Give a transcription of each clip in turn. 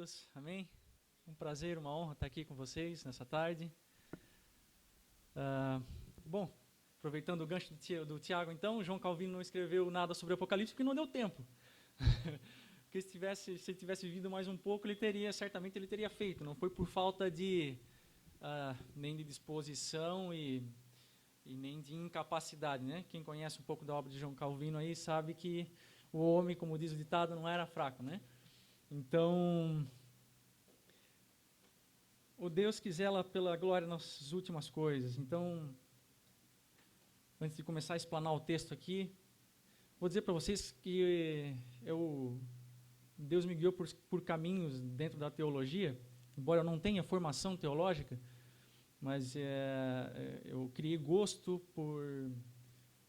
Deus, amém? Um prazer, uma honra estar aqui com vocês nessa tarde. Bom, aproveitando o gancho do Tiago, então, João Calvino não escreveu nada sobre Apocalipse porque não deu tempo. Porque se ele tivesse vivido mais um pouco, certamente ele teria feito. Não foi por falta de nem de disposição e nem de incapacidade, né? Quem conhece um pouco da obra de João Calvino aí sabe que o homem, como diz o ditado, não era fraco, né? Então, o Deus quis ela pela glória nas últimas coisas. Então, antes de começar a explanar o texto aqui, vou dizer para vocês que Deus me guiou por caminhos dentro da teologia, embora eu não tenha formação teológica, mas eu criei gosto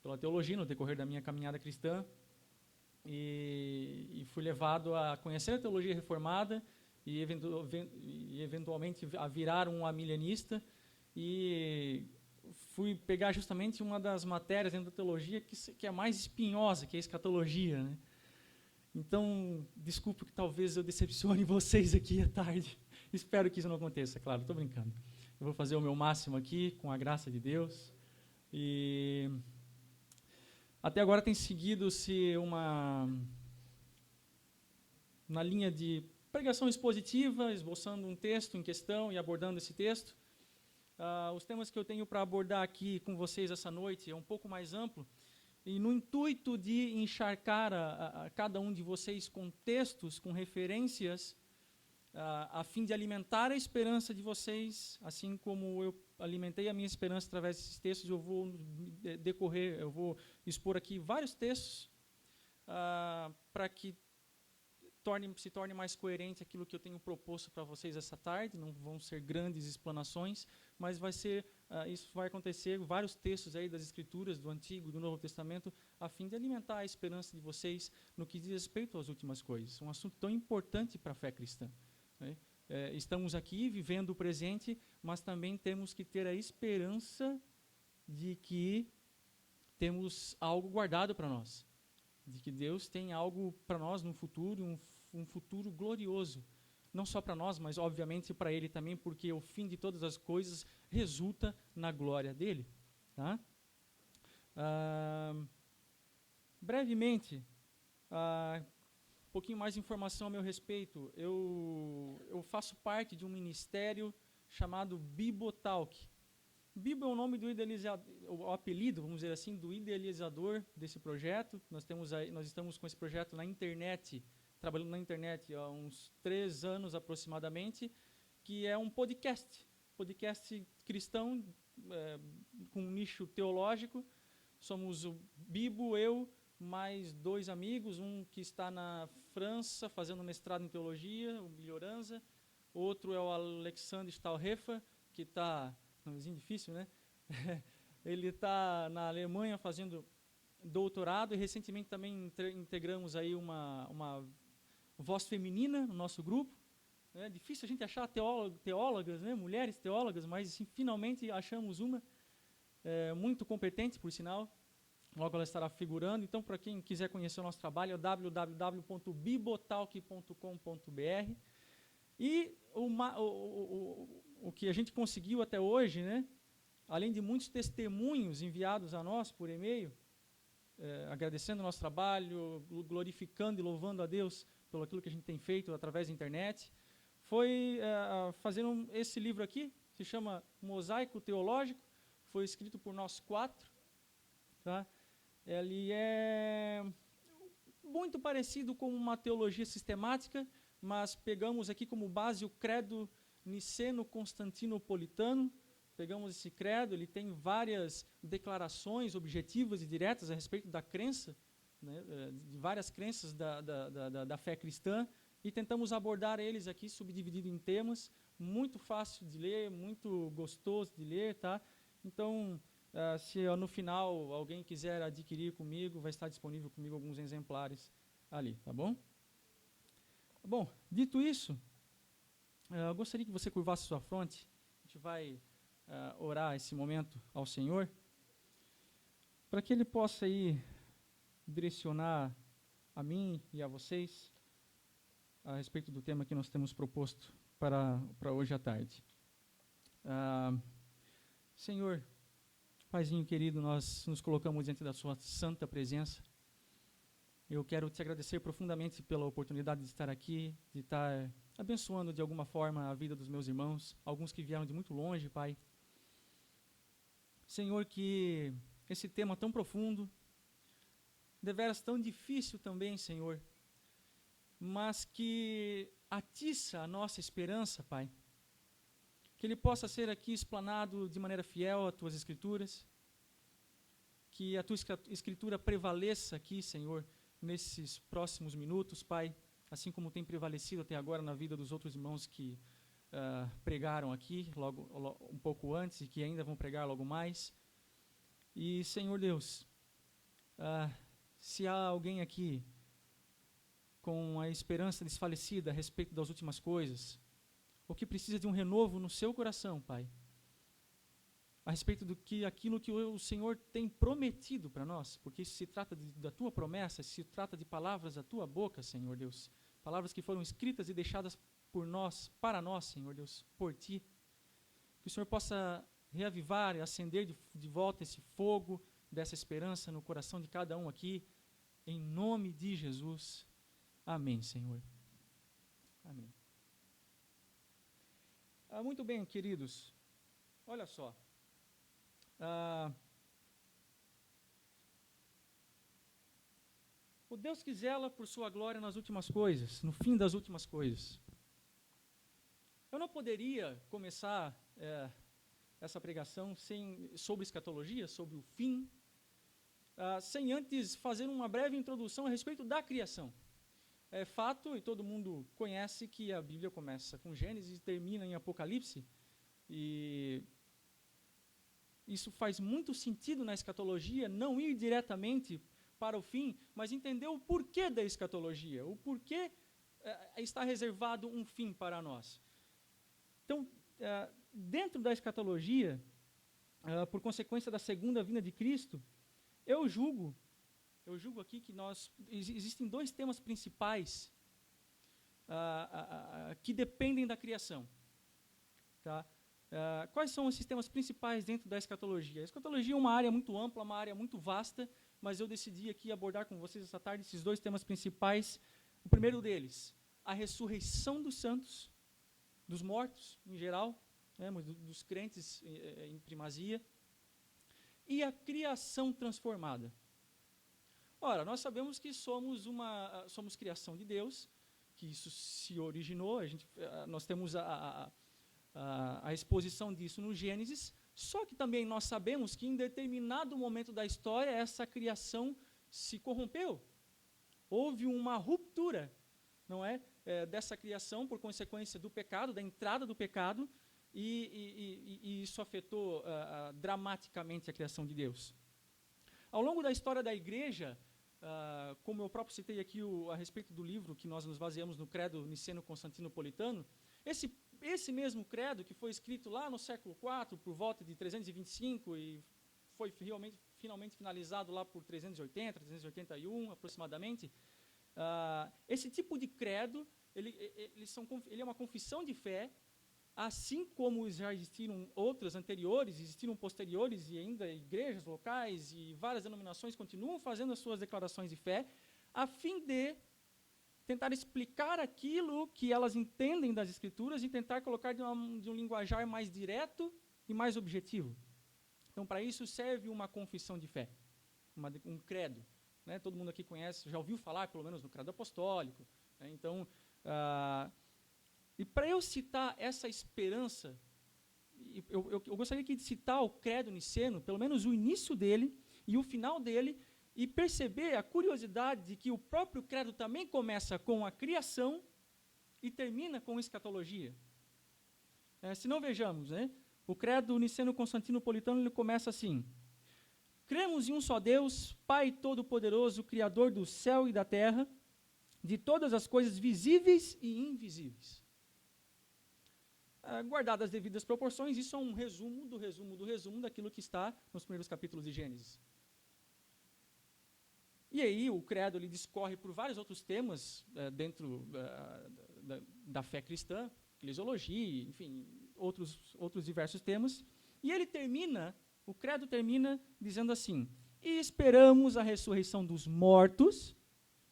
pela teologia no decorrer da minha caminhada cristã e fui levado a conhecer a teologia reformada e eventualmente a virar um amilianista e fui pegar justamente uma das matérias dentro da teologia que é mais espinhosa, que é a escatologia, né? Então, desculpe que talvez eu decepcione vocês aqui à tarde. Espero que isso não aconteça, claro, estou brincando. Eu vou fazer o meu máximo aqui, com a graça de Deus. E até agora tem seguido-se na linha de pregação expositiva, esboçando um texto em questão e abordando esse texto. Os temas que eu tenho para abordar aqui com vocês essa noite é um pouco mais amplo, e no intuito de encharcar a cada um de vocês com textos, com referências, a fim de alimentar a esperança de vocês, assim como eu alimentei a minha esperança através desses textos, eu vou expor aqui vários textos para que se torne mais coerente aquilo que eu tenho proposto para vocês essa tarde. Não vão ser grandes explanações, mas isso vai acontecer, vários textos aí das Escrituras, do Antigo e do Novo Testamento, a fim de alimentar a esperança de vocês no que diz respeito às últimas coisas. Um assunto tão importante para a fé cristã, né? Estamos aqui vivendo o presente, mas também temos que ter a esperança de que temos algo guardado para nós, de que Deus tem algo para nós no futuro, um futuro glorioso, não só para nós, mas obviamente para Ele também, porque o fim de todas as coisas resulta na glória dEle. Tá? Brevemente, um pouquinho mais de informação a meu respeito. Eu faço parte de um ministério chamado Bibotalk. Bibo é o nome do idealizador, o apelido, vamos dizer assim, do idealizador desse projeto. Nós estamos com esse projeto na internet, trabalhando na internet há uns 3 anos aproximadamente, que é um podcast cristão com um nicho teológico. Somos o Bibo, eu, mais 2 amigos, um que está na França fazendo mestrado em teologia, o Milhoranza, outro é o Alexandre Stahlhofer, que está... nomezinho difícil, né? Ele está na Alemanha fazendo doutorado e recentemente também integramos aí uma voz feminina no nosso grupo. É difícil a gente achar teólogas, né? Mulheres teólogas, mas assim, finalmente achamos uma muito competente, por sinal. Logo ela estará figurando. Então, para quem quiser conhecer o nosso trabalho, é www.bibotalk.com.br. E o que a gente conseguiu até hoje, né, além de muitos testemunhos enviados a nós por e-mail, agradecendo o nosso trabalho, glorificando e louvando a Deus pelo aquilo que a gente tem feito através da internet, foi fazer esse livro aqui, se chama Mosaico Teológico, foi escrito por nós 4. Tá? Ele é muito parecido com uma teologia sistemática, mas pegamos aqui como base o credo niceno-constantinopolitano. Pegamos esse credo, ele tem várias declarações objetivas e diretas a respeito da crença, né, de várias crenças da fé cristã, e tentamos abordar eles aqui subdividido em temas, muito fácil de ler, muito gostoso de ler, tá? Então, se no final alguém quiser adquirir comigo, vai estar disponível comigo alguns exemplares ali, tá bom? Bom, dito isso, eu gostaria que você curvasse sua fronte. A gente vai orar esse momento ao Senhor, para que Ele possa aí direcionar a mim e a vocês a respeito do tema que nós temos proposto para hoje à tarde. Senhor, Paizinho querido, nós nos colocamos diante da sua santa presença. Eu quero te agradecer profundamente pela oportunidade de estar aqui, de estar abençoando de alguma forma a vida dos meus irmãos, alguns que vieram de muito longe, Pai. Senhor, que esse tema tão profundo, deveras tão difícil também, Senhor, mas que atiça a nossa esperança, Pai. Que ele possa ser aqui explanado de maneira fiel às tuas escrituras, que a tua escritura prevaleça aqui, Senhor, nesses próximos minutos, Pai, assim como tem prevalecido até agora na vida dos outros irmãos que pregaram aqui, logo um pouco antes, e que ainda vão pregar logo mais. E, Senhor Deus, se há alguém aqui com a esperança desfalecida a respeito das últimas coisas, ou que precisa de um renovo no seu coração, Pai, a respeito aquilo que o Senhor tem prometido para nós, porque isso se trata da tua promessa, se trata de palavras da tua boca, Senhor Deus, palavras que foram escritas e deixadas por nós, para nós, Senhor Deus, por ti, que o Senhor possa reavivar e acender de volta esse fogo dessa esperança no coração de cada um aqui, em nome de Jesus. Amém, Senhor. Amém. Muito bem, queridos. Olha só. O Deus que zela por sua glória nas últimas coisas, no fim das últimas coisas. Eu não poderia começar essa pregação sobre escatologia, sobre o fim, sem antes fazer uma breve introdução a respeito da criação. É fato, e todo mundo conhece, que a Bíblia começa com Gênesis e termina em Apocalipse, e isso faz muito sentido na escatologia, não ir diretamente para o fim, mas entender o porquê da escatologia, o porquê está reservado um fim para nós. Então, dentro da escatologia, por consequência da segunda vinda de Cristo, eu julgo aqui que existem dois temas principais que dependem da criação. Tá? Quais são esses temas principais dentro da escatologia? A escatologia é uma área muito ampla, uma área muito vasta, mas eu decidi aqui abordar com vocês essa tarde esses dois temas principais. O primeiro deles, a ressurreição dos santos, dos mortos em geral, né, dos crentes em primazia, e a criação transformada. Ora, nós sabemos que somos criação de Deus, que isso se originou, nós temos a exposição disso no Gênesis, só que também nós sabemos que em determinado momento da história essa criação se corrompeu. Houve uma ruptura, não é? Dessa criação por consequência do pecado, da entrada do pecado, e isso afetou dramaticamente a criação de Deus. Ao longo da história da igreja, como eu próprio citei aqui a respeito do livro que nós nos baseamos no credo niceno-constantinopolitano, esse mesmo credo que foi escrito lá no século IV, por volta de 325, e foi finalmente finalizado lá por 380, 381 aproximadamente, esse tipo de credo, ele é uma confissão de fé, assim como já existiram outras anteriores, existiram posteriores, e ainda igrejas locais e várias denominações continuam fazendo as suas declarações de fé, a fim de tentar explicar aquilo que elas entendem das Escrituras e tentar colocar de um linguajar mais direto e mais objetivo. Então, para isso serve uma confissão de fé, um credo. Né? Todo mundo aqui conhece, já ouviu falar, pelo menos, no credo apostólico. Né? Então, e para eu citar essa esperança, eu gostaria aqui de citar o credo niceno, pelo menos o início dele e o final dele, e perceber a curiosidade de que o próprio credo também começa com a criação e termina com escatologia. Se não vejamos, né? O credo niceno-constantinopolitano ele começa assim: cremos em um só Deus, Pai Todo-Poderoso, Criador do céu e da terra, de todas as coisas visíveis e invisíveis. Guardadas as devidas proporções, isso é um resumo do resumo do resumo daquilo que está nos primeiros capítulos de Gênesis. E aí o credo ele discorre por vários outros temas dentro da fé cristã, eclesiologia, enfim, outros diversos temas. E o credo termina dizendo assim: e esperamos a ressurreição dos mortos.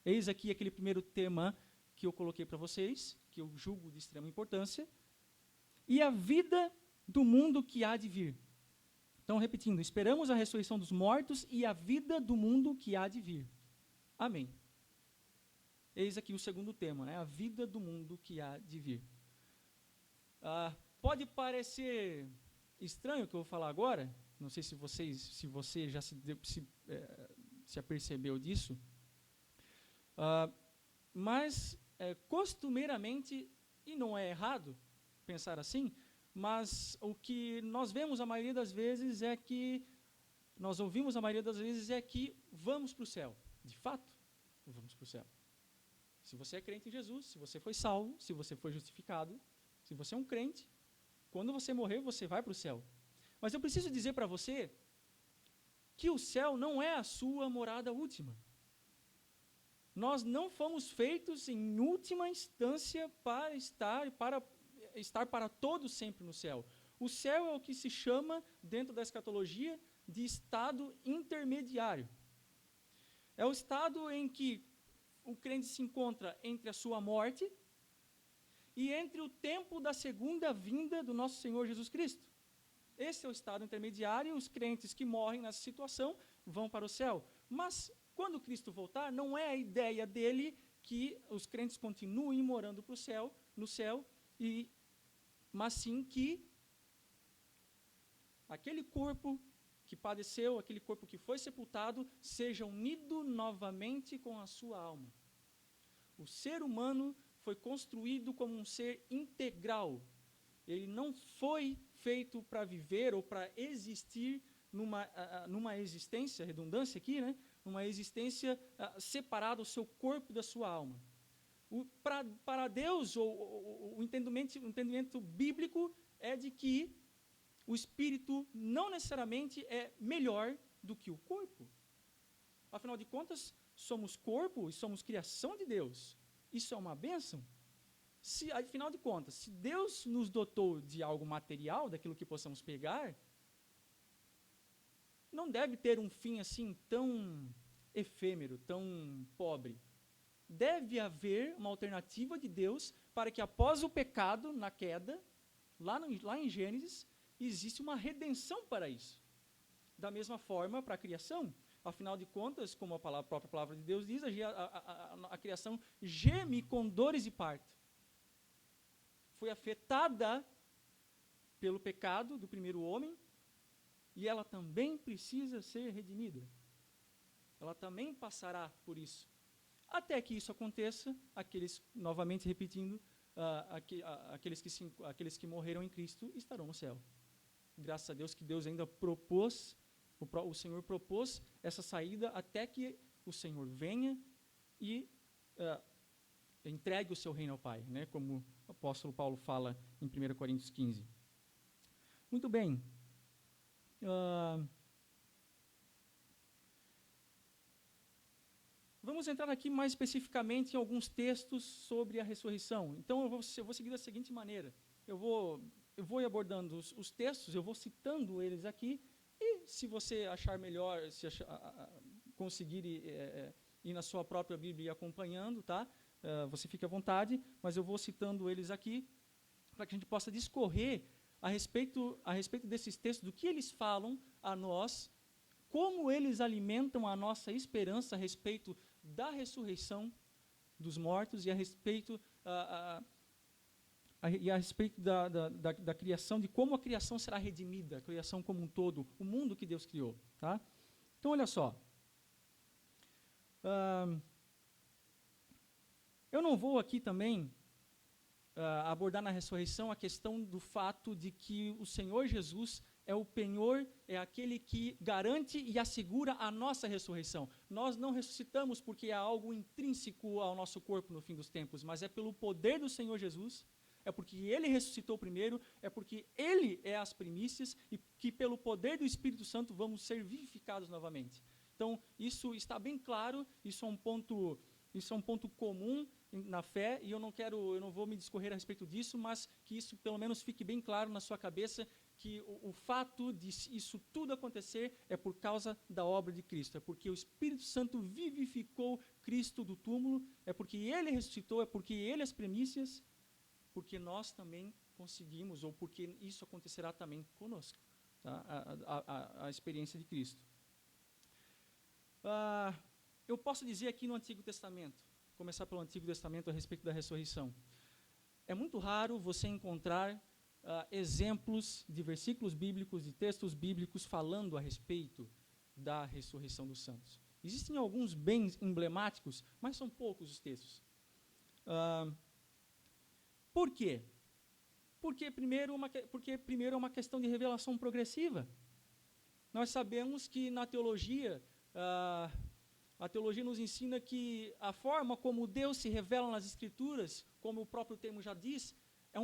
Eis aqui aquele primeiro tema que eu coloquei para vocês, que eu julgo de extrema importância, e a vida do mundo que há de vir. Então, repetindo, esperamos a ressurreição dos mortos e a vida do mundo que há de vir. Amém. Eis aqui o segundo tema, né? A vida do mundo que há de vir. Pode parecer estranho o que eu vou falar agora, não sei se você já se apercebeu disso, mas costumeiramente, e não é errado pensar assim, mas o que nós vemos a maioria das vezes nós ouvimos a maioria das vezes é que vamos para o céu. De fato, vamos para o céu. Se você é crente em Jesus, se você foi salvo, se você foi justificado, se você é um crente, quando você morrer, você vai para o céu. Mas eu preciso dizer para você que o céu não é a sua morada última. Nós não fomos feitos em última instância para estar para todos sempre no céu. O céu é o que se chama, dentro da escatologia, de estado intermediário. É o estado em que o crente se encontra entre a sua morte e entre o tempo da segunda vinda do nosso Senhor Jesus Cristo. Esse é o estado intermediário, e os crentes que morrem nessa situação vão para o céu. Mas, quando Cristo voltar, não é a ideia dele que os crentes continuem morando no céu, mas sim que aquele corpo que padeceu, aquele corpo que foi sepultado, seja unido novamente com a sua alma. O ser humano foi construído como um ser integral. Ele não foi feito para viver ou para existir numa existência, redundância aqui, né? Numa existência separada do seu corpo e da sua alma. Para Deus, o entendimento bíblico é de que o espírito não necessariamente é melhor do que o corpo. Afinal de contas, somos corpo e somos criação de Deus. Isso é uma bênção. Afinal de contas, se Deus nos dotou de algo material, daquilo que possamos pegar, não deve ter um fim assim tão efêmero, tão pobre. Deve haver uma alternativa de Deus para que após o pecado, na queda, lá em Gênesis, existe uma redenção para isso. Da mesma forma para a criação. Afinal de contas, como a própria palavra de Deus diz, a criação geme com dores de parto. Foi afetada pelo pecado do primeiro homem e ela também precisa ser redimida. Ela também passará por isso. Até que isso aconteça, novamente repetindo, aqueles que morreram em Cristo estarão no céu. Graças a Deus que Deus ainda o Senhor propôs essa saída até que o Senhor venha e entregue o seu reino ao Pai, né? Como o apóstolo Paulo fala em 1 Coríntios 15. Muito bem. Vamos entrar aqui mais especificamente em alguns textos sobre a ressurreição. Então, eu vou seguir da seguinte maneira. Eu vou abordando os textos, eu vou citando eles aqui, e se você achar melhor, conseguir ir na sua própria Bíblia e acompanhando, tá? Você fica à vontade, mas eu vou citando eles aqui, para que a gente possa discorrer a respeito desses textos, do que eles falam a nós, como eles alimentam a nossa esperança a respeito da ressurreição dos mortos e a respeito da criação, de como a criação será redimida, a criação como um todo, o mundo que Deus criou. Tá? Então, olha só. Eu não vou aqui também abordar na ressurreição a questão do fato de que o Senhor Jesus é o penhor, é aquele que garante e assegura a nossa ressurreição. Nós não ressuscitamos porque é algo intrínseco ao nosso corpo no fim dos tempos, mas é pelo poder do Senhor Jesus, é porque Ele ressuscitou primeiro, é porque Ele é as primícias e que pelo poder do Espírito Santo vamos ser vivificados novamente. Então, isso está bem claro, isso é um ponto comum na fé, e eu não vou me discorrer a respeito disso, mas que isso pelo menos fique bem claro na sua cabeça, que o fato de isso tudo acontecer é por causa da obra de Cristo, é porque o Espírito Santo vivificou Cristo do túmulo, é porque Ele ressuscitou, é porque Ele as primícias, porque nós também conseguimos, ou porque isso acontecerá também conosco, tá? A experiência de Cristo. Eu posso dizer aqui no Antigo Testamento, começar pelo Antigo Testamento a respeito da ressurreição. É muito raro você encontrar exemplos de versículos bíblicos, de textos bíblicos falando a respeito da ressurreição dos santos. Existem alguns bem emblemáticos, mas são poucos os textos. Por quê? Porque primeiro é uma questão de revelação progressiva. Nós sabemos que na teologia, a teologia nos ensina que a forma como Deus se revela nas Escrituras, como o próprio termo já diz, é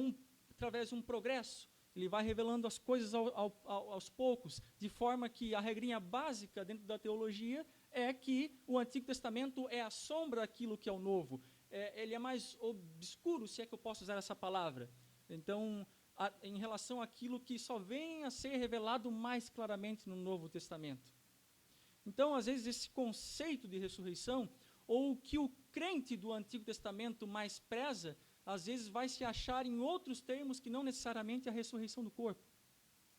através de um progresso. Ele vai revelando as coisas aos poucos, de forma que a regrinha básica dentro da teologia é que o Antigo Testamento é a sombra daquilo que é o Novo. Ele é mais obscuro, se é que eu posso usar essa palavra. Então, em relação àquilo que só vem a ser revelado mais claramente no Novo Testamento. Então, às vezes, esse conceito de ressurreição, ou o que o crente do Antigo Testamento mais preza, às vezes vai se achar em outros termos que não necessariamente a ressurreição do corpo.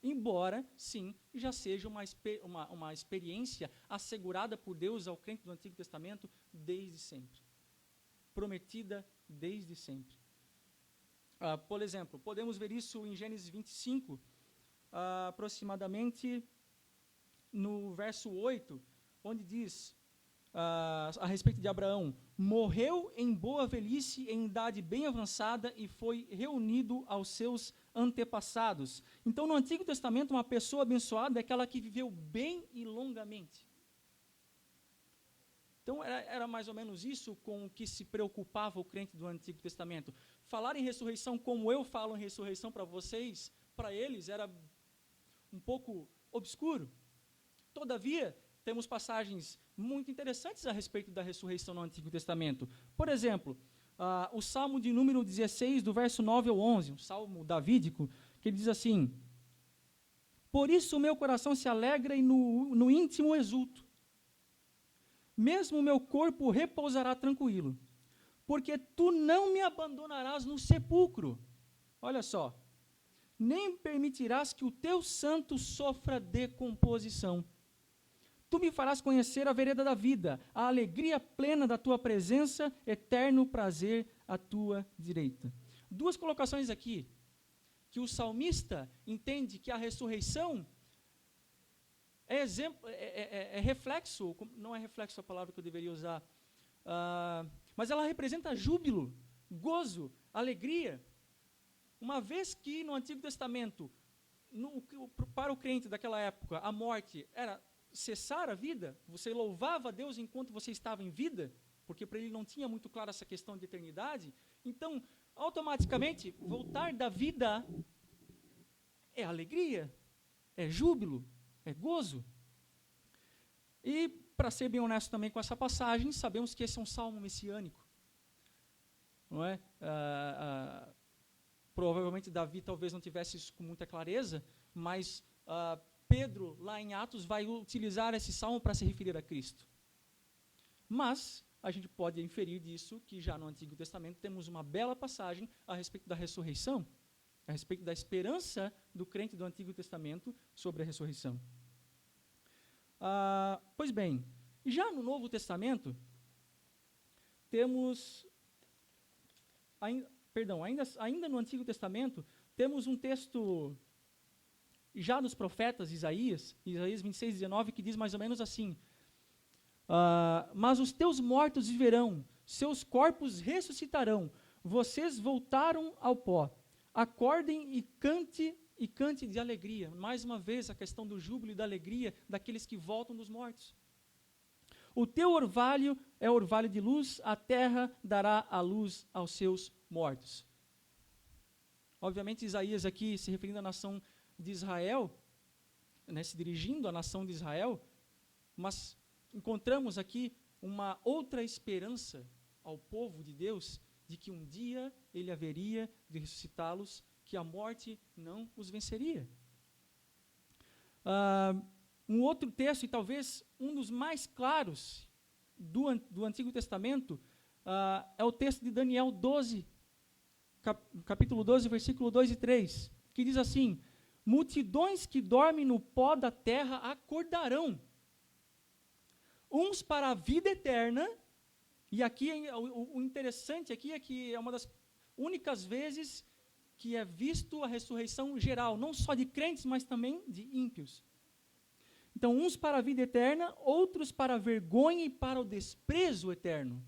Embora, sim, já seja uma experiência assegurada por Deus ao crente do Antigo Testamento desde sempre. Prometida desde sempre. Por exemplo, podemos ver isso em Gênesis 25, aproximadamente no verso 8, onde diz a respeito de Abraão: morreu em boa velhice, em idade bem avançada, e foi reunido aos seus antepassados. Então, no Antigo Testamento, uma pessoa abençoada é aquela que viveu bem e longamente. Então, era mais ou menos isso com o que se preocupava o crente do Antigo Testamento. Falar em ressurreição como eu falo em ressurreição para vocês, para eles era um pouco obscuro. Todavia, temos passagens muito interessantes a respeito da ressurreição no Antigo Testamento. Por exemplo, o Salmo de número 16, do verso 9 ao 11, um salmo davídico, que diz assim: por isso o meu coração se alegra e no íntimo exulto. Mesmo o meu corpo repousará tranquilo, porque tu não me abandonarás no sepulcro. Olha só. Nem permitirás que o teu santo sofra decomposição. Tu me farás conhecer a vereda da vida, a alegria plena da tua presença, eterno prazer à tua direita. Duas colocações aqui, que o salmista entende que a ressurreição é reflexo, não é reflexo a palavra que eu deveria usar, mas ela representa júbilo, gozo, alegria. Uma vez que no Antigo Testamento, para o crente daquela época, a morte era cessar a vida, você louvava a Deus enquanto você estava em vida, porque para ele não tinha muito claro essa questão de eternidade, então, automaticamente, voltar da vida é alegria, é júbilo, é gozo. E, para ser bem honesto também com essa passagem, sabemos que esse é um salmo messiânico. Não é? Provavelmente Davi talvez não tivesse isso com muita clareza, mas Pedro, lá em Atos, vai utilizar esse salmo para se referir a Cristo. Mas a gente pode inferir disso que já no Antigo Testamento temos uma bela passagem a respeito da ressurreição, a respeito da esperança do crente do Antigo Testamento sobre a ressurreição. Pois bem, já no Novo Testamento, temos, ainda no Antigo Testamento, temos um texto já dos profetas, Isaías 26, 19, que diz mais ou menos assim: mas os teus mortos viverão, seus corpos ressuscitarão, vocês voltaram ao pó, acordem e cante de alegria. Mais uma vez, a questão do júbilo e da alegria daqueles que voltam dos mortos. O teu orvalho é orvalho de luz, a terra dará a luz aos seus mortos. Obviamente, Isaías aqui se referindo à nação de Israel, né, se dirigindo à nação de Israel, mas encontramos aqui uma outra esperança ao povo de Deus, de que um dia ele haveria de ressuscitá-los, que a morte não os venceria. Um outro texto, e talvez um dos mais claros do Antigo Testamento, é o texto de Daniel 12, capítulo 12, versículo 2 e 3, que diz assim: multidões que dormem no pó da terra acordarão, uns para a vida eterna. E aqui, o interessante aqui é que é uma das únicas vezes que é visto a ressurreição geral, não só de crentes, mas também de ímpios. Então, uns para a vida eterna, outros para a vergonha e para o desprezo eterno.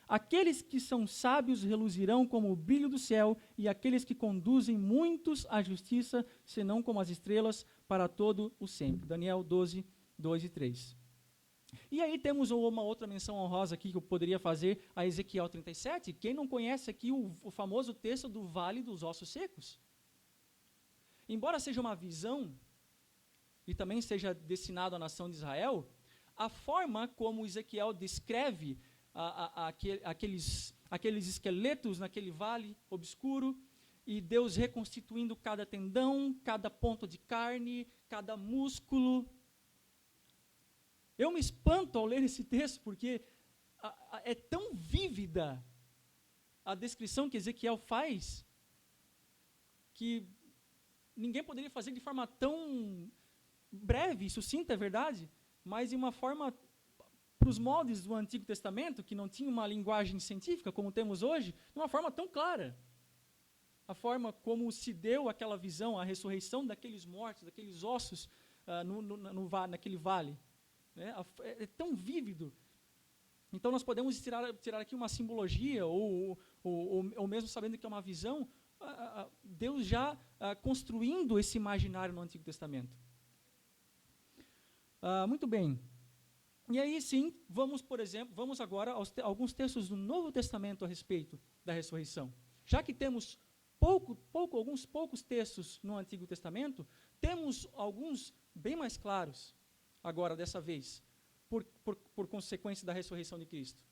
Aqueles que são sábios reluzirão como o brilho do céu, e aqueles que conduzem muitos à justiça, senão como as estrelas, para todo o sempre. Daniel 12, 2 e 3. E aí temos uma outra menção honrosa aqui que eu poderia fazer, a Ezequiel 37. Quem não conhece aqui o famoso texto do Vale dos Ossos Secos? Embora seja uma visão, e também seja destinado à nação de Israel, a forma como Ezequiel descreve aqueles esqueletos naquele vale obscuro, e Deus reconstituindo cada tendão, cada ponto de carne, cada músculo. Eu me espanto ao ler esse texto, porque é tão vívida a descrição que Ezequiel faz, que ninguém poderia fazer de forma tão breve, sucinta, é verdade, mas de uma forma, para os moldes do Antigo Testamento, que não tinha uma linguagem científica como temos hoje, de uma forma tão clara. A forma como se deu aquela visão, a ressurreição daqueles mortos, daqueles ossos naquele vale. É tão vívido. Então nós podemos tirar aqui uma simbologia, ou mesmo sabendo que é uma visão, Deus já construindo esse imaginário no Antigo Testamento. Muito bem. E aí sim, vamos agora a alguns textos do Novo Testamento a respeito da ressurreição. Já que temos alguns poucos textos no Antigo Testamento, temos alguns bem mais claros agora, dessa vez, por consequência da ressurreição de Cristo.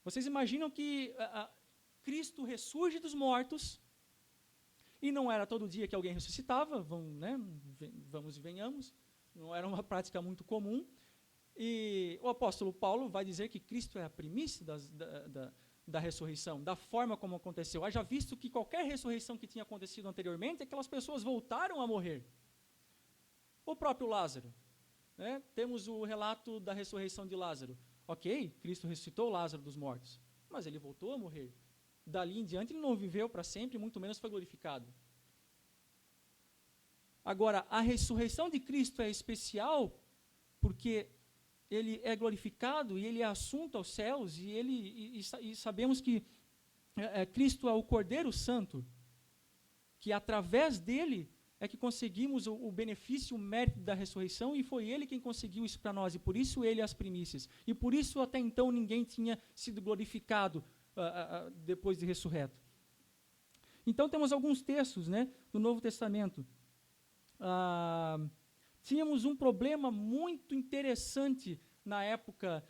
Vocês imaginam que Cristo ressurge dos mortos, e não era todo dia que alguém ressuscitava, vamos e venhamos, não era uma prática muito comum, e o apóstolo Paulo vai dizer que Cristo é a primícia da ressurreição, da forma como aconteceu. Haja visto que qualquer ressurreição que tinha acontecido anteriormente, aquelas pessoas voltaram a morrer. O próprio Lázaro. Temos o relato da ressurreição de Lázaro. Ok, Cristo ressuscitou Lázaro dos mortos, mas ele voltou a morrer. Dali em diante ele não viveu para sempre, muito menos foi glorificado. Agora, a ressurreição de Cristo é especial porque ele é glorificado e ele é assunto aos céus, e sabemos que Cristo é o Cordeiro Santo, que através dele é que conseguimos o benefício, o mérito da ressurreição, e foi ele quem conseguiu isso para nós, e por isso ele é as primícias. E por isso até então ninguém tinha sido glorificado depois de ressurreto. Então temos alguns textos do Novo Testamento. Tínhamos um problema muito interessante na época,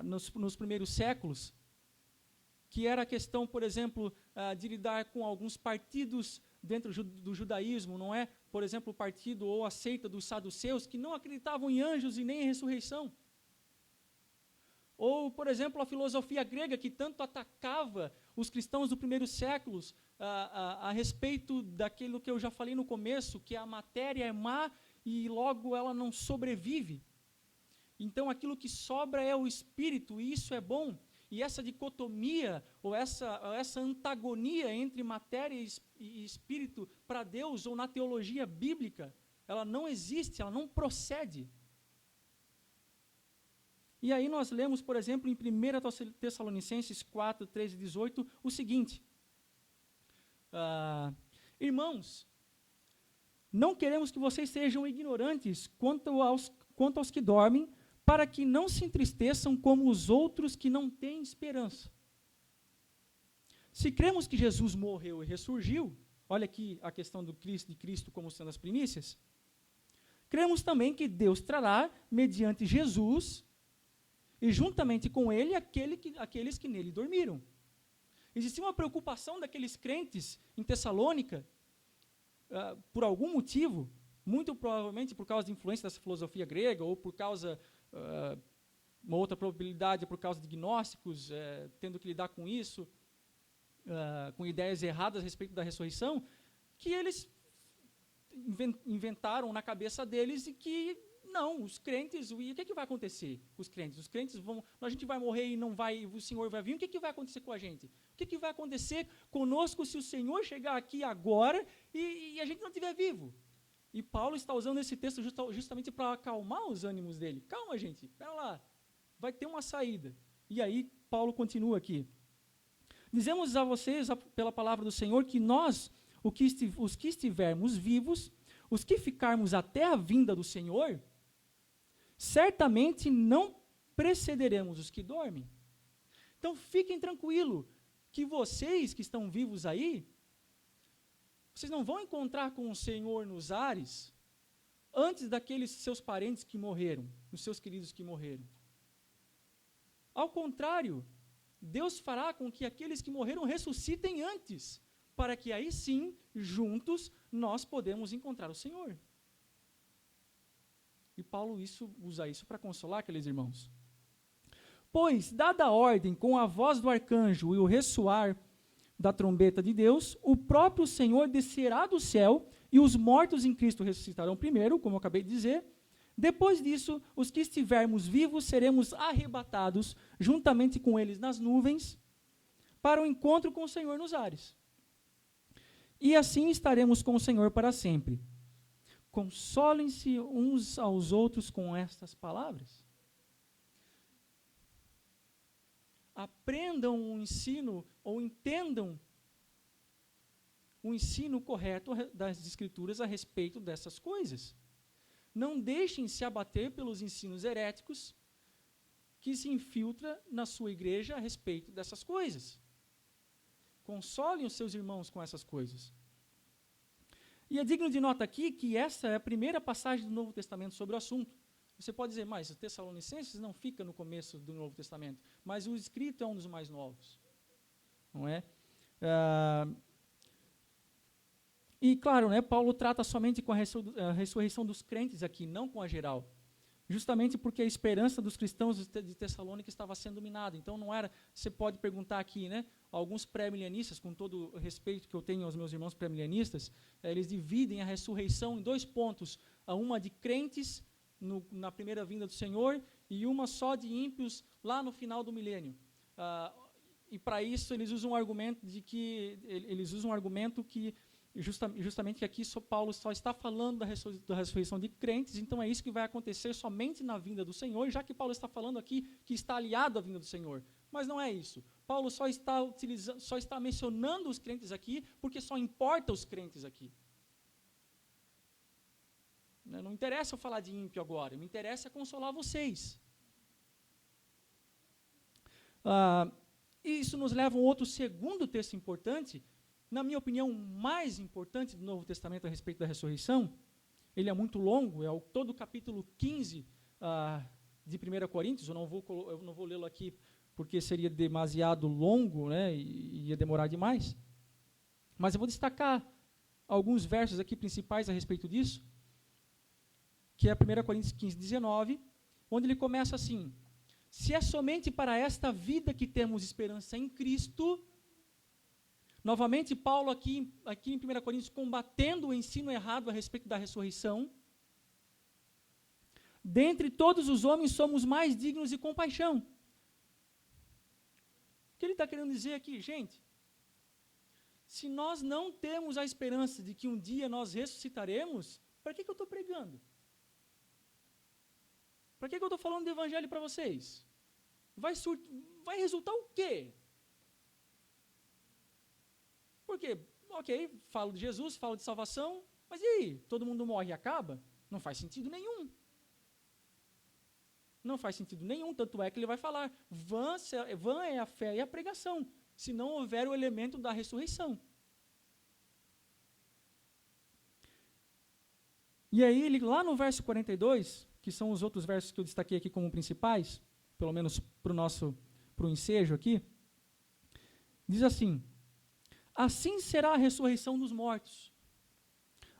nos primeiros séculos, que era a questão, por exemplo, de lidar com alguns partidos dentro do judaísmo, não é? Por exemplo, o partido ou a seita dos saduceus, que não acreditavam em anjos e nem em ressurreição. Ou, por exemplo, a filosofia grega, que tanto atacava os cristãos dos primeiros séculos a respeito daquilo que eu já falei no começo, que a matéria é má e logo ela não sobrevive. Então, aquilo que sobra é o espírito, e isso é bom. E essa dicotomia, ou essa antagonia entre matéria e espírito para Deus, ou na teologia bíblica, ela não existe, ela não procede. E aí nós lemos, por exemplo, em 1 Tessalonicenses 4, 13 e 18, o seguinte: irmãos, não queremos que vocês sejam ignorantes quanto aos que dormem, para que não se entristeçam como os outros que não têm esperança. Se cremos que Jesus morreu e ressurgiu, olha aqui a questão de Cristo como sendo as primícias, cremos também que Deus trará, mediante Jesus, e juntamente com ele, aqueles que nele dormiram. Existia uma preocupação daqueles crentes em Tessalônica, por algum motivo, muito provavelmente por causa da influência dessa filosofia grega, ou por causa, uma outra probabilidade, por causa de gnósticos, tendo que lidar com isso, com ideias erradas a respeito da ressurreição, que eles inventaram na cabeça deles e que, não, os crentes, e o que vai acontecer com os crentes? Os crentes vão, a gente vai morrer e não vai, o Senhor vai vir, o que vai acontecer com a gente? O que vai acontecer conosco se o Senhor chegar aqui agora e a gente não estiver vivo? E Paulo está usando esse texto justamente para acalmar os ânimos dele. Calma, gente, espera lá, vai ter uma saída. E aí, Paulo continua aqui. Dizemos a vocês, pela palavra do Senhor, que nós, os que estivermos vivos, os que ficarmos até a vinda do Senhor, certamente não precederemos os que dormem. Então, fiquem tranquilos, que vocês que estão vivos aí, vocês não vão encontrar com o Senhor nos ares antes daqueles seus parentes que morreram, os seus queridos que morreram. Ao contrário, Deus fará com que aqueles que morreram ressuscitem antes, para que aí sim, juntos, nós podemos encontrar o Senhor. E Paulo usa isso para consolar aqueles irmãos. Pois, dada a ordem com a voz do arcanjo e o ressoar da trombeta de Deus, o próprio Senhor descerá do céu e os mortos em Cristo ressuscitarão primeiro, como eu acabei de dizer. Depois disso, os que estivermos vivos seremos arrebatados juntamente com eles nas nuvens para o encontro com o Senhor nos ares. E assim estaremos com o Senhor para sempre. Consolem-se uns aos outros com estas palavras. Aprendam o ensino, ou entendam o ensino correto das Escrituras a respeito dessas coisas. Não deixem se abater pelos ensinos heréticos que se infiltram na sua igreja a respeito dessas coisas. Consolem os seus irmãos com essas coisas. E é digno de nota aqui que essa é a primeira passagem do Novo Testamento sobre o assunto. Você pode dizer, mas os Tessalonicenses não fica no começo do Novo Testamento, mas o escrito é um dos mais novos. Não é? E claro, né, Paulo trata somente com a ressurreição dos crentes aqui, não com a geral. Justamente porque a esperança dos cristãos de Tessalônica estava sendo minada. Então não era, você pode perguntar aqui, né, alguns pré-milenistas, com todo o respeito que eu tenho aos meus irmãos pré-milenistas, eles dividem a ressurreição em 2 pontos, uma de crentes na primeira vinda do Senhor e uma só de ímpios lá no final do milênio. E para isso eles usam um argumento que justamente que aqui Paulo só está falando da ressurreição de crentes, então é isso que vai acontecer somente na vinda do Senhor, já que Paulo está falando aqui que está aliado à vinda do Senhor. Mas não é isso. Paulo só está mencionando os crentes aqui, porque só importa os crentes aqui. Não interessa eu falar de ímpio agora, me interessa consolar vocês. E isso nos leva a um outro segundo texto importante, na minha opinião, o mais importante do Novo Testamento a respeito da ressurreição. Ele é muito longo, é todo o capítulo 15 de 1 Coríntios, eu não vou lê-lo aqui porque seria demasiado longo, né, e ia demorar demais. Mas eu vou destacar alguns versos aqui principais a respeito disso, que é 1 Coríntios 15, 19, onde ele começa assim: se é somente para esta vida que temos esperança em Cristo. Novamente, Paulo aqui em 1 Coríntios, combatendo o ensino errado a respeito da ressurreição. Dentre todos os homens somos mais dignos de compaixão. O que ele está querendo dizer aqui, gente? Se nós não temos a esperança de que um dia nós ressuscitaremos, para que eu estou pregando? Para que eu estou falando do evangelho para vocês? Vai resultar o quê? Porque, ok, falo de Jesus, falo de salvação, mas e aí? Todo mundo morre e acaba? Não faz sentido nenhum. Não faz sentido nenhum, tanto é que ele vai falar, vã é a fé e a pregação, se não houver o elemento da ressurreição. E aí, ele, lá no verso 42, que são os outros versos que eu destaquei aqui como principais, pelo menos para o ensejo aqui, diz assim: assim será a ressurreição dos mortos.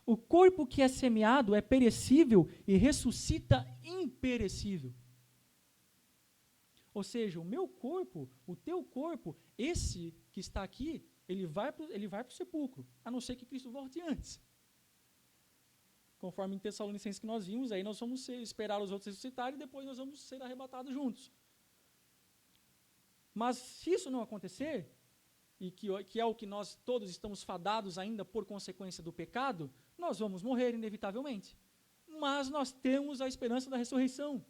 O corpo que é semeado é perecível e ressuscita imperecível. Ou seja, o meu corpo, o teu corpo, esse que está aqui, ele vai para o sepulcro, a não ser que Cristo volte antes. Conforme em Tessalonicenses que nós vimos, aí nós vamos esperar os outros ressuscitarem e depois nós vamos ser arrebatados juntos. Mas se isso não acontecer, e que é o que nós todos estamos fadados ainda por consequência do pecado, nós vamos morrer inevitavelmente. Mas nós temos a esperança da ressurreição.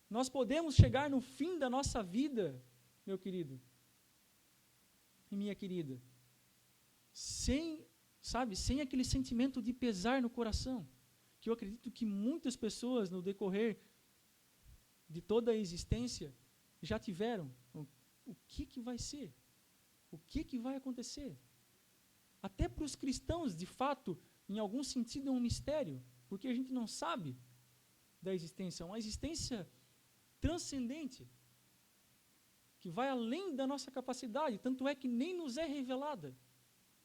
Nós podemos chegar no fim da nossa vida, meu querido e minha querida, sem aquele sentimento de pesar no coração, que eu acredito que muitas pessoas no decorrer de toda a existência já tiveram. O que vai ser? O que vai acontecer? Até para os cristãos, de fato, em algum sentido é um mistério, porque a gente não sabe da existência, uma existência transcendente, que vai além da nossa capacidade, tanto é que nem nos é revelada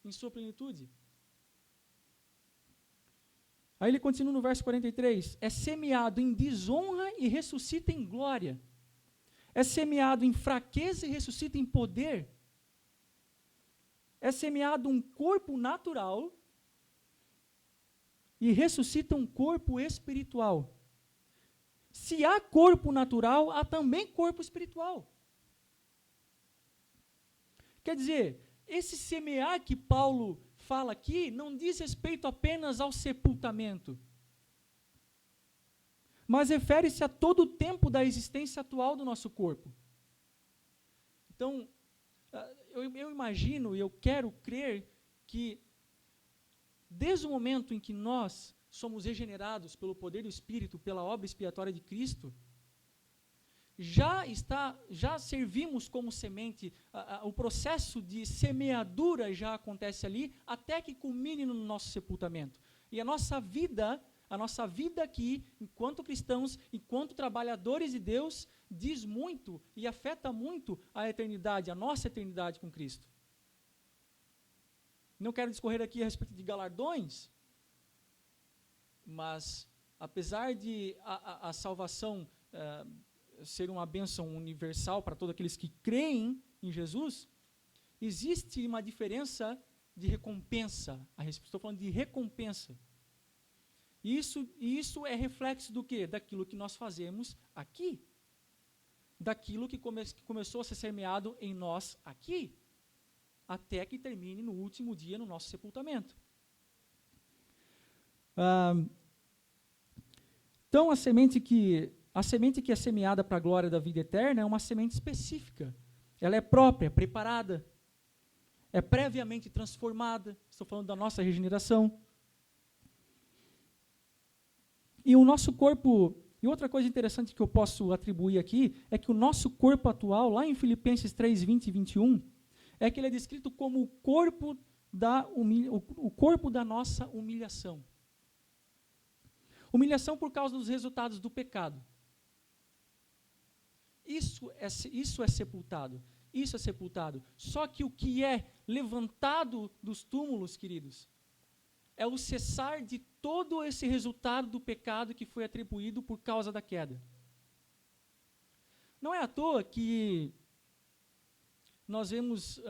em sua plenitude. Aí ele continua no verso 43, é semeado em desonra e ressuscita em glória. É semeado em fraqueza e ressuscita em poder. É semeado um corpo natural e ressuscita um corpo espiritual. Se há corpo natural, há também corpo espiritual. Quer dizer, esse semear que Paulo fala aqui não diz respeito apenas ao sepultamento, mas refere-se a todo o tempo da existência atual do nosso corpo. Então, eu imagino e eu quero crer que, desde o momento em que nós somos regenerados pelo poder do Espírito, pela obra expiatória de Cristo, já servimos como semente, o processo de semeadura já acontece ali, até que culmine no nosso sepultamento. E a nossa vida aqui, enquanto cristãos, enquanto trabalhadores de Deus, diz muito e afeta muito a eternidade, a nossa eternidade com Cristo. Não quero discorrer aqui a respeito de galardões, mas apesar de a salvação ser uma bênção universal para todos aqueles que creem em Jesus, existe uma diferença de recompensa. Estou falando de recompensa. E isso é reflexo do quê? Daquilo que nós fazemos aqui. Daquilo que começou a ser semeado em nós aqui, até que termine no último dia no nosso sepultamento. Então, a semente que é semeada para a glória da vida eterna é uma semente específica. Ela é própria, preparada, é previamente transformada. Estou falando da nossa regeneração. E o nosso corpo, e outra coisa interessante que eu posso atribuir aqui, é que o nosso corpo atual, lá em Filipenses 3, 20 e 21, é que ele é descrito como o corpo da nossa humilhação. Humilhação por causa dos resultados do pecado. Isso é sepultado. Isso é sepultado. Só que o que é levantado dos túmulos, queridos, é o cessar de todo esse resultado do pecado que foi atribuído por causa da queda. Não é à toa que nós vemos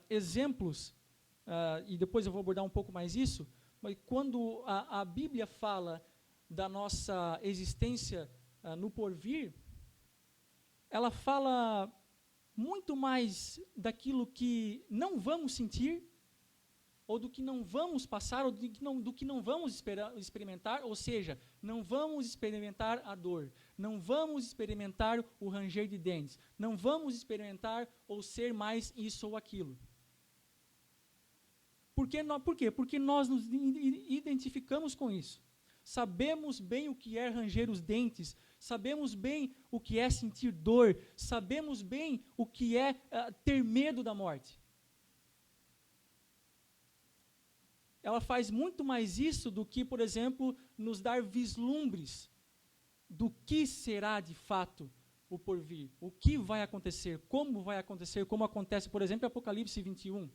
exemplos, e depois eu vou abordar um pouco mais isso, mas quando a Bíblia fala da nossa existência no porvir, ela fala muito mais daquilo que não vamos sentir, ou do que não vamos passar, ou do que não vamos experimentar, ou seja, não vamos experimentar a dor, não vamos experimentar o ranger de dentes, não vamos experimentar ou ser mais isso ou aquilo. Por quê? Porque nós nos identificamos com isso. Sabemos bem o que é ranger os dentes, sabemos bem o que é sentir dor, sabemos bem o que é ter medo da morte. ela faz muito mais isso do que, por exemplo, nos dar vislumbres do que será de fato o porvir, o que vai acontecer, como acontece, por exemplo, em Apocalipse 21,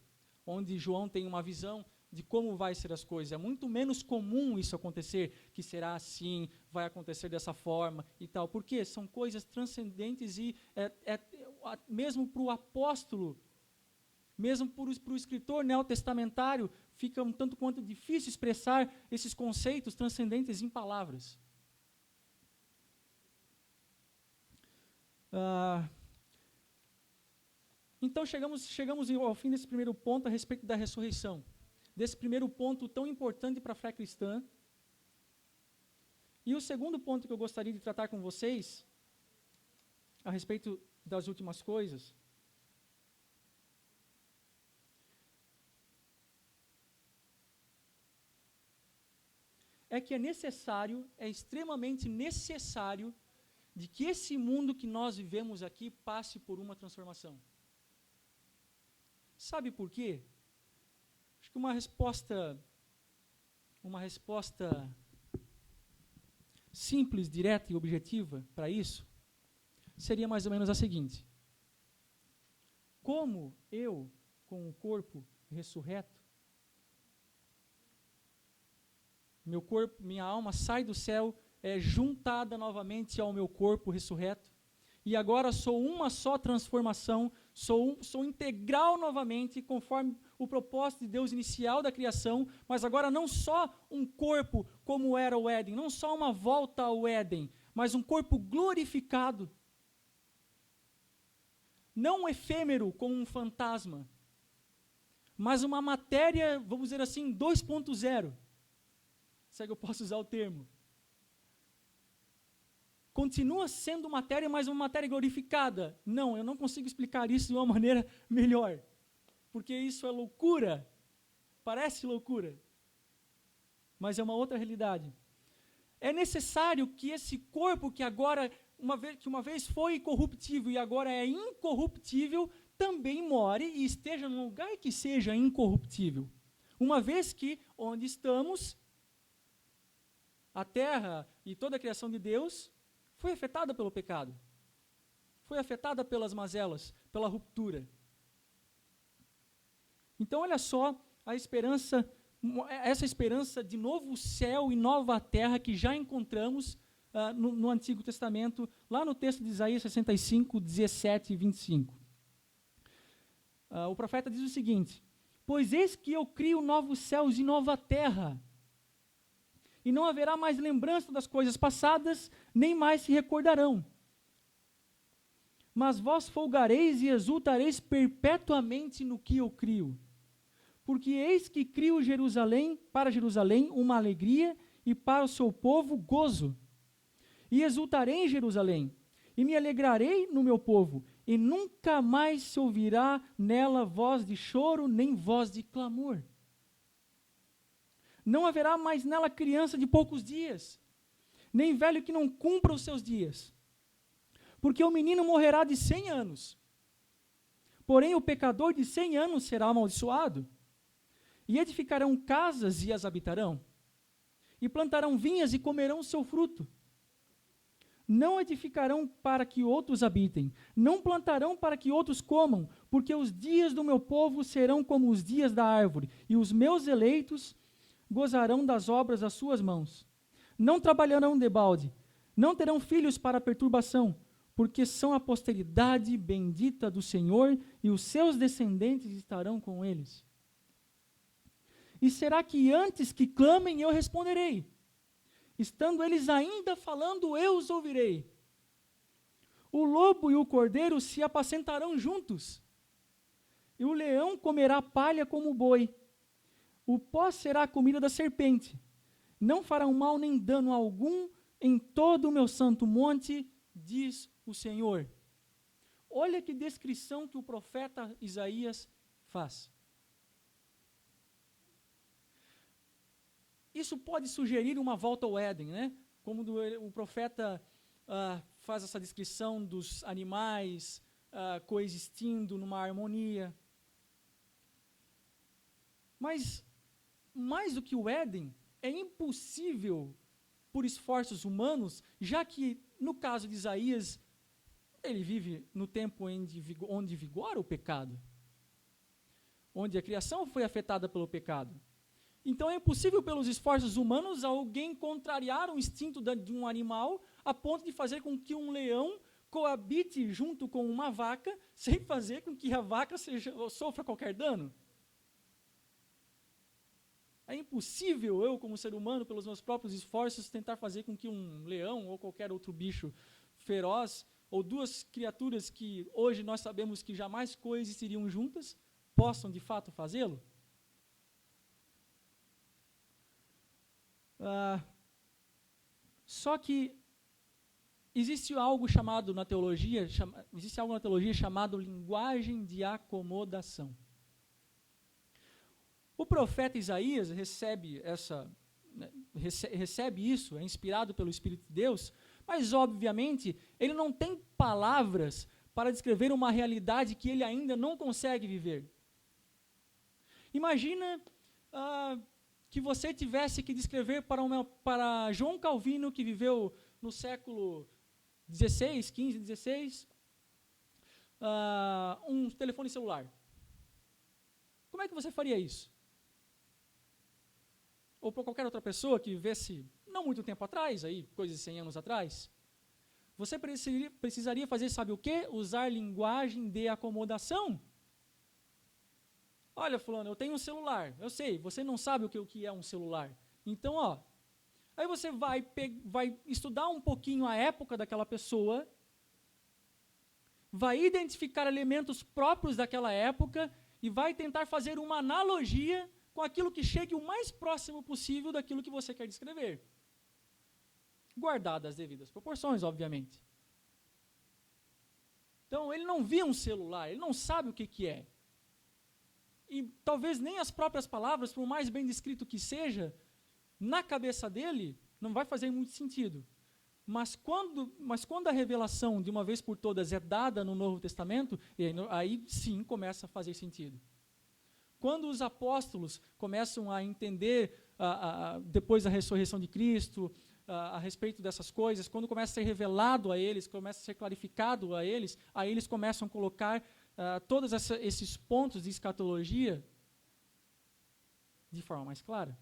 onde João tem uma visão de como vai ser as coisas. É muito menos comum isso acontecer, que será assim, vai acontecer dessa forma e tal. Por quê? São coisas transcendentes e mesmo para o apóstolo, mesmo para o escritor neotestamentário, fica um tanto quanto difícil expressar esses conceitos transcendentes em palavras. Então chegamos ao fim desse primeiro ponto a respeito da ressurreição. Desse primeiro ponto tão importante para a fé cristã. E o segundo ponto que eu gostaria de tratar com vocês, a respeito das últimas coisas, é que é extremamente necessário, de que esse mundo que nós vivemos aqui passe por uma transformação. Sabe por quê? Acho que uma resposta simples, direta e objetiva para isso seria mais ou menos a seguinte: como eu, com o corpo ressurreto, meu corpo, minha alma sai do céu, é juntada novamente ao meu corpo ressurreto, e agora sou uma só transformação, sou integral novamente, conforme o propósito de Deus inicial da criação, mas agora não só um corpo como era o Éden, não só uma volta ao Éden, mas um corpo glorificado, não efêmero como um fantasma, mas uma matéria, vamos dizer assim, 2.0, se é que eu posso usar o termo. Continua sendo matéria, mas uma matéria glorificada. Não, eu não consigo explicar isso de uma maneira melhor, porque isso é loucura, parece loucura, mas é uma outra realidade. É necessário que esse corpo que agora, uma vez foi corruptível e agora é incorruptível, também more e esteja num lugar que seja incorruptível. Uma vez que, onde estamos, a terra e toda a criação de Deus foi afetada pelo pecado, foi afetada pelas mazelas, pela ruptura. Então, olha só essa esperança de novo céu e nova terra que já encontramos no Antigo Testamento, lá no texto de Isaías 65, 17 e 25. O profeta diz o seguinte: pois eis que eu crio novos céus e nova terra, e não haverá mais lembrança das coisas passadas, nem mais se recordarão. Mas vós folgareis e exultareis perpetuamente no que eu crio. Porque eis que crio para Jerusalém uma alegria, e para o seu povo gozo. E exultarei em Jerusalém, e me alegrarei no meu povo, e nunca mais se ouvirá nela voz de choro, nem voz de clamor. Não haverá mais nela criança de poucos dias, nem velho que não cumpra os seus dias. Porque o menino morrerá de 100 anos. Porém, o pecador de 100 anos será amaldiçoado. E edificarão casas e as habitarão. E plantarão vinhas e comerão o seu fruto. Não edificarão para que outros habitem, não plantarão para que outros comam, porque os dias do meu povo serão como os dias da árvore, e os meus eleitos gozarão das obras das suas mãos. Não trabalharão debalde, não terão filhos para perturbação, porque são a posteridade bendita do Senhor, e os seus descendentes estarão com eles. E será que antes que clamem eu responderei? Estando eles ainda falando, eu os ouvirei. O lobo e o cordeiro se apacentarão juntos, e o leão comerá palha como o boi. O pó será a comida da serpente. Não farão mal nem dano algum em todo o meu santo monte, diz o Senhor. Olha que descrição que o profeta Isaías faz. Isso pode sugerir uma volta ao Éden, né? Como o profeta faz essa descrição dos animais coexistindo numa harmonia. Mas mais do que o Éden, é impossível por esforços humanos, já que, no caso de Isaías, ele vive no tempo onde vigora o pecado, onde a criação foi afetada pelo pecado. Então é impossível pelos esforços humanos alguém contrariar o instinto de um animal a ponto de fazer com que um leão coabite junto com uma vaca, sem fazer com que a vaca sofra qualquer dano. É impossível eu, como ser humano, pelos meus próprios esforços, tentar fazer com que um leão ou qualquer outro bicho feroz, ou duas criaturas que hoje nós sabemos que jamais coexistiriam juntas, possam de fato fazê-lo. Só que existe algo na teologia chamado linguagem de acomodação. O profeta Isaías recebe isso, é inspirado pelo Espírito de Deus, mas obviamente ele não tem palavras para descrever uma realidade que ele ainda não consegue viver. Imagina que você tivesse que descrever para João Calvino, que viveu no século XVI, um telefone celular. Como é que você faria isso? Ou para qualquer outra pessoa que vivesse não muito tempo atrás, aí, coisa de 100 anos atrás, você precisaria fazer, sabe o quê? Usar linguagem de acomodação. Olha, fulano, eu tenho um celular. Eu sei, você não sabe o que é um celular. Então, aí você vai estudar um pouquinho a época daquela pessoa, vai identificar elementos próprios daquela época e vai tentar fazer uma analogia com aquilo que chegue o mais próximo possível daquilo que você quer descrever. Guardadas as devidas proporções, obviamente. Então, ele não via um celular, ele não sabe o que é. E talvez nem as próprias palavras, por mais bem descrito que seja, na cabeça dele, não vai fazer muito sentido. Mas quando a revelação, de uma vez por todas, é dada no Novo Testamento, aí sim começa a fazer sentido. Quando os apóstolos começam a entender, depois da ressurreição de Cristo, a respeito dessas coisas, quando começa a ser revelado a eles, começa a ser clarificado a eles, aí eles começam a colocar todos esses pontos de escatologia de forma mais clara.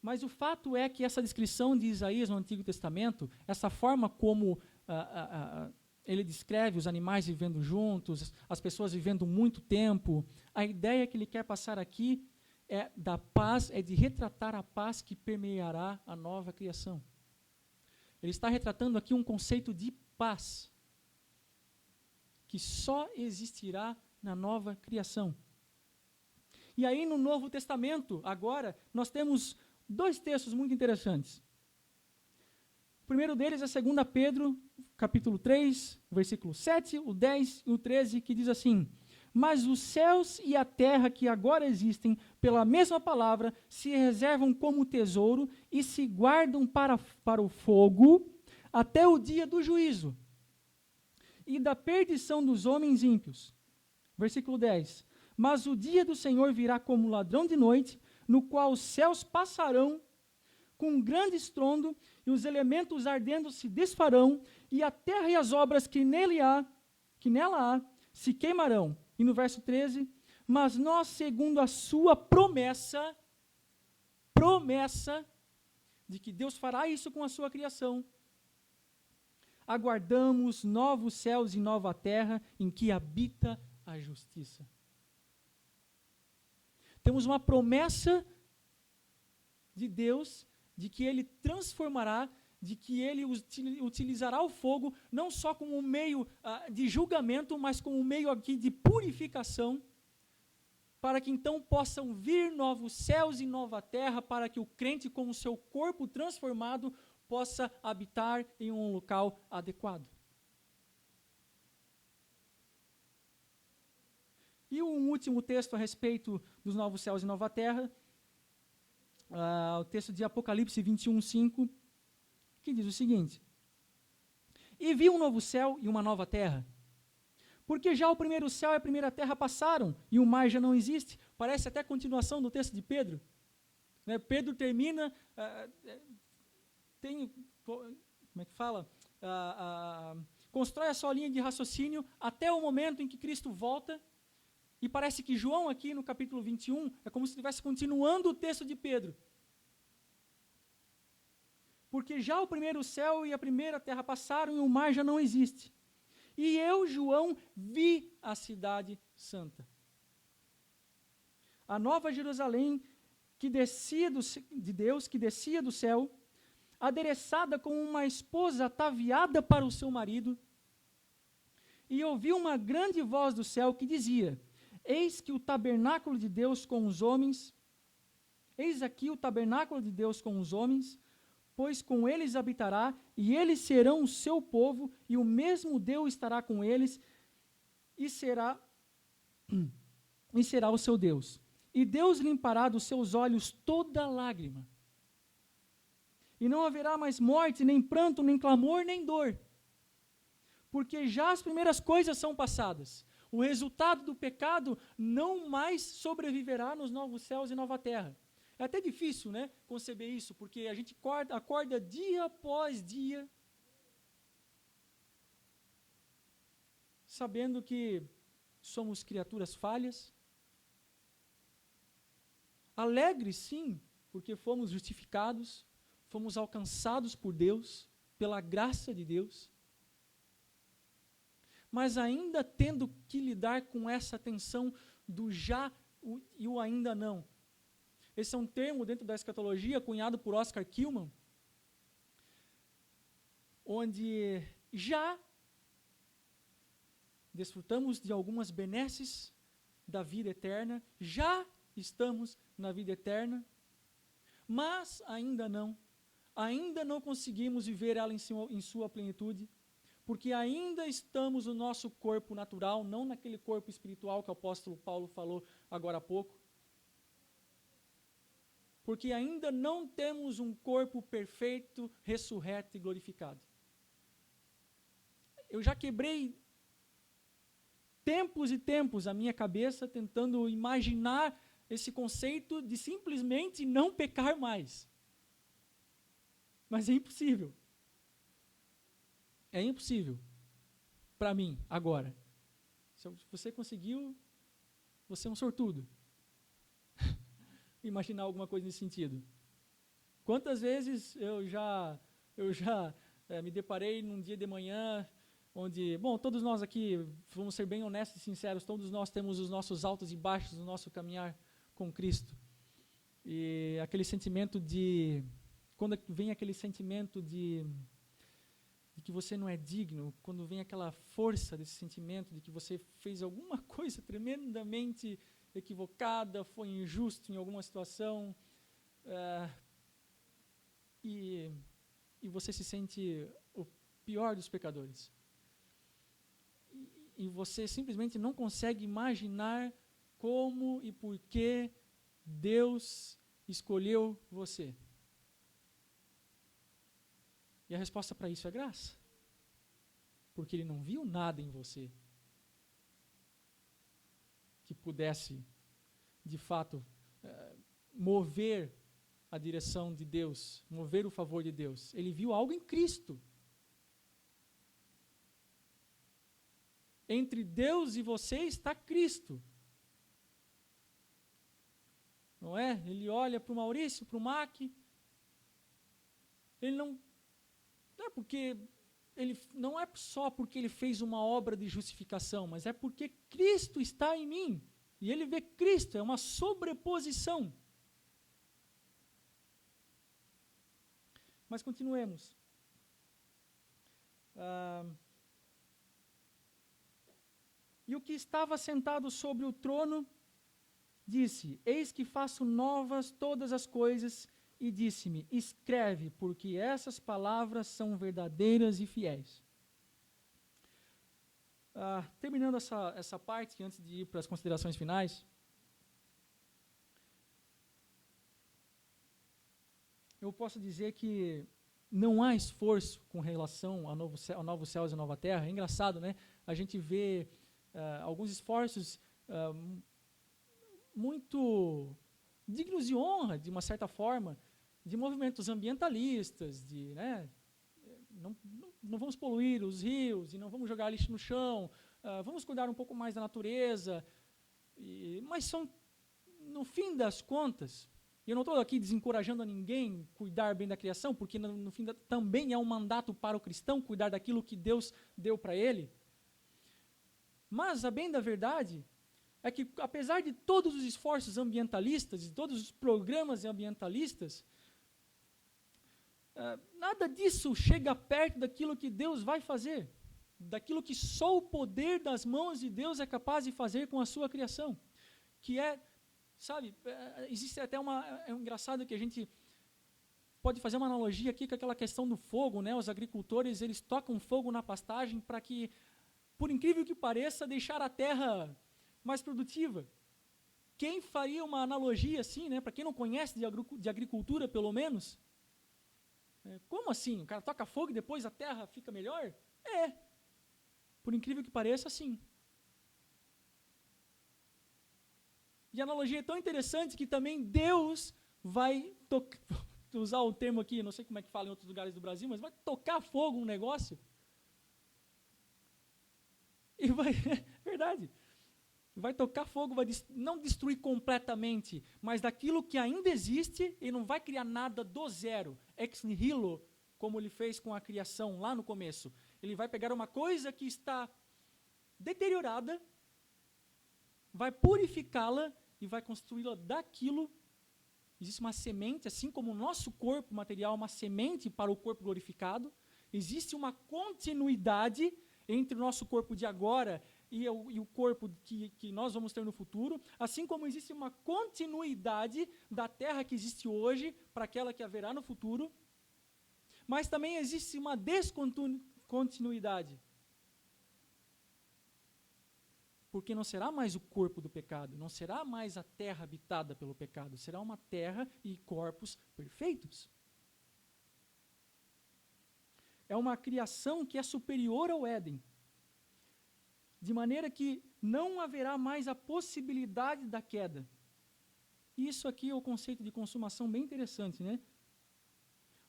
Mas o fato é que essa descrição de Isaías no Antigo Testamento, essa forma como ele descreve os animais vivendo juntos, as pessoas vivendo muito tempo, a ideia que ele quer passar aqui é da paz, é de retratar a paz que permeará a nova criação. Ele está retratando aqui um conceito de paz, que só existirá na nova criação. E aí no Novo Testamento, agora, nós temos dois textos muito interessantes. O primeiro deles é 2 Pedro, capítulo 3, versículo 7, o 10 e o 13, que diz assim: mas os céus e a terra que agora existem, pela mesma palavra, se reservam como tesouro e se guardam para o fogo até o dia do juízo e da perdição dos homens ímpios. Versículo 10. Mas o dia do Senhor virá como ladrão de noite, no qual os céus passarão com um grande estrondo, e os elementos ardendo se desfarão, e a terra e as obras que nela há se queimarão. E no verso 13, mas nós, segundo a sua promessa de que Deus fará isso com a sua criação, aguardamos novos céus e nova terra em que habita a justiça. Temos uma promessa de Deus de que Ele transformará, de que Ele utilizará o fogo não só como um meio de julgamento, mas como um meio aqui de purificação, para que então possam vir novos céus e nova terra, para que o crente com o seu corpo transformado possa habitar em um local adequado. E um último texto a respeito dos novos céus e nova terra, o texto de Apocalipse 21:5, que diz o seguinte: e vi um novo céu e uma nova terra, Porque já o primeiro céu e a primeira terra passaram, e o mar já não existe. Parece até a continuação do texto de Pedro. Né? Pedro termina, como é que fala? Constrói a sua linha de raciocínio até o momento em que Cristo volta, e parece que João aqui no capítulo 21 é como se estivesse continuando o texto de Pedro. Porque já o primeiro céu e a primeira terra passaram e o mar já não existe. E eu, João, vi a cidade santa. A nova Jerusalém que descia de Deus, que descia do céu, adereçada como uma esposa ataviada para o seu marido. E ouvi uma grande voz do céu que dizia: Eis que o tabernáculo de Deus com os homens, eis aqui o tabernáculo de Deus com os homens, pois com eles habitará, e eles serão o seu povo, e o mesmo Deus estará com eles, e será o seu Deus. E Deus limpará dos seus olhos toda lágrima. E não haverá mais morte, nem pranto, nem clamor, nem dor. Porque já as primeiras coisas são passadas. O resultado do pecado não mais sobreviverá nos novos céus e nova terra. É até difícil, né, conceber isso, porque a gente acorda dia após dia, sabendo que somos criaturas falhas. Alegres, sim, porque fomos justificados, fomos alcançados por Deus, pela graça de Deus, mas ainda tendo que lidar com essa tensão do já e o ainda não. Esse é um termo dentro da escatologia cunhado por Oscar Cullmann, onde já desfrutamos de algumas benesses da vida eterna, já estamos na vida eterna, mas ainda não conseguimos viver ela em sua plenitude, porque ainda estamos no nosso corpo natural, não naquele corpo espiritual que o apóstolo Paulo falou agora há pouco, porque ainda não temos um corpo perfeito, ressurreto e glorificado. Eu já quebrei tempos e tempos a minha cabeça tentando imaginar esse conceito de simplesmente não pecar mais. Mas é impossível. É impossível para mim, agora. Se você conseguiu, você é um sortudo. Imaginar alguma coisa nesse sentido. Quantas vezes eu já me deparei num dia de manhã onde, bom, todos nós aqui, vamos ser bem honestos e sinceros, todos nós temos os nossos altos e baixos no nosso caminhar com Cristo. E aquele sentimento quando vem aquele sentimento de que você não é digno, quando vem aquela força desse sentimento de que você fez alguma coisa tremendamente equivocada, foi injusto em alguma situação, e você se sente o pior dos pecadores. E você simplesmente não consegue imaginar como e por que Deus escolheu você. E a resposta para isso é graça. Porque Ele não viu nada em você que pudesse, de fato, mover a direção de Deus, mover o favor de Deus. Ele viu algo em Cristo. Entre Deus e você está Cristo. Não é? Ele olha para o Maurício, para o Mac. Ele não é porque não é só porque ele fez uma obra de justificação, mas é porque Cristo está em mim. E ele vê Cristo, é uma sobreposição. Mas continuemos. E o que estava sentado sobre o trono disse: Eis que faço novas todas as coisas, e disse-me: Escreve, porque essas palavras são verdadeiras e fiéis. Terminando essa parte, antes de ir para as considerações finais, eu posso dizer que não há esforço com relação ao novo céus e nova terra. É engraçado, né? A gente vê alguns esforços muito dignos de honra, de uma certa forma, de movimentos ambientalistas, não vamos poluir os rios, e não vamos jogar lixo no chão, vamos cuidar um pouco mais da natureza, mas são, no fim das contas, eu não estou aqui desencorajando a ninguém cuidar bem da criação, porque no fim também é um mandato para o cristão cuidar daquilo que Deus deu para ele. Mas, a bem da verdade, é que apesar de todos os esforços ambientalistas, de todos os programas ambientalistas, nada disso chega perto daquilo que Deus vai fazer, daquilo que só o poder das mãos de Deus é capaz de fazer com a sua criação, que é, sabe, existe até é engraçado que a gente pode fazer uma analogia aqui com aquela questão do fogo, né? Os agricultores, eles tocam fogo na pastagem para que, por incrível que pareça, deixar a terra mais produtiva. Quem faria uma analogia assim, né? Para quem não conhece de agricultura, pelo menos, como assim? O cara toca fogo e depois a terra fica melhor? Por incrível que pareça, sim. E a analogia é tão interessante que também Deus vai usar o termo aqui, não sei como é que fala em outros lugares do Brasil, mas vai tocar fogo um negócio. E vai, verdade, vai tocar fogo, vai não destruir completamente, mas daquilo que ainda existe, ele não vai criar nada do zero, ex nihilo, como ele fez com a criação lá no começo. Ele vai pegar uma coisa que está deteriorada, vai purificá-la e vai construí-la daquilo. Existe uma semente, assim como o nosso corpo material é uma semente para o corpo glorificado, existe uma continuidade entre o nosso corpo de agora e o corpo que nós vamos ter no futuro, assim como existe uma continuidade da terra que existe hoje para aquela que haverá no futuro, mas também existe uma descontinuidade. Porque não será mais o corpo do pecado, não será mais a terra habitada pelo pecado, será uma terra e corpos perfeitos. É uma criação que é superior ao Éden, de maneira que não haverá mais a possibilidade da queda. Isso aqui é o conceito de consumação bem interessante, né?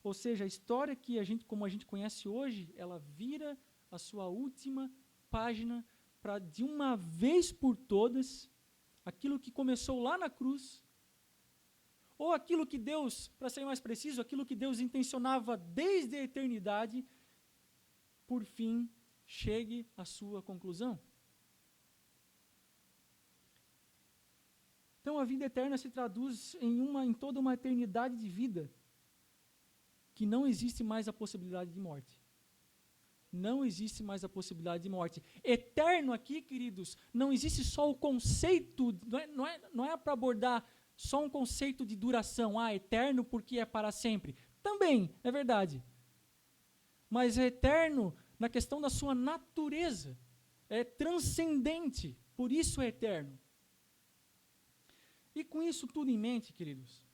Ou seja, a história que como a gente conhece hoje, ela vira a sua última página para, de uma vez por todas, aquilo que começou lá na cruz, ou aquilo que Deus, para ser mais preciso, aquilo que Deus intencionava desde a eternidade, por fim, chegue à sua conclusão. Então, a vida eterna se traduz em toda uma eternidade de vida, que não existe mais a possibilidade de morte. Não existe mais a possibilidade de morte. Eterno aqui, queridos, não existe só o conceito, não é para abordar só um conceito de duração, eterno porque é para sempre. Também, é verdade. Mas é eterno na questão da sua natureza. É transcendente, por isso é eterno. E com isso tudo em mente, queridos,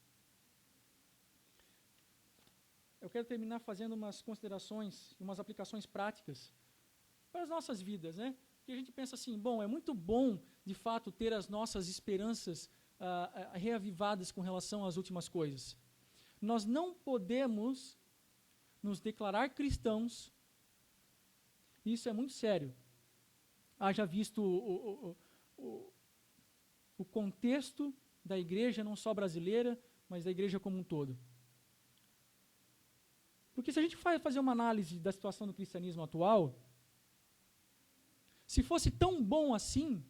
eu quero terminar fazendo umas considerações, umas aplicações práticas para as nossas vidas, né? Que a gente pensa assim, é muito bom, de fato, ter as nossas esperanças reavivadas com relação às últimas coisas. Nós não podemos nos declarar cristãos, e isso é muito sério. Haja visto o contexto da igreja, não só brasileira, mas da igreja como um todo. Porque se a gente fazer uma análise da situação do cristianismo atual, se fosse tão bom assim,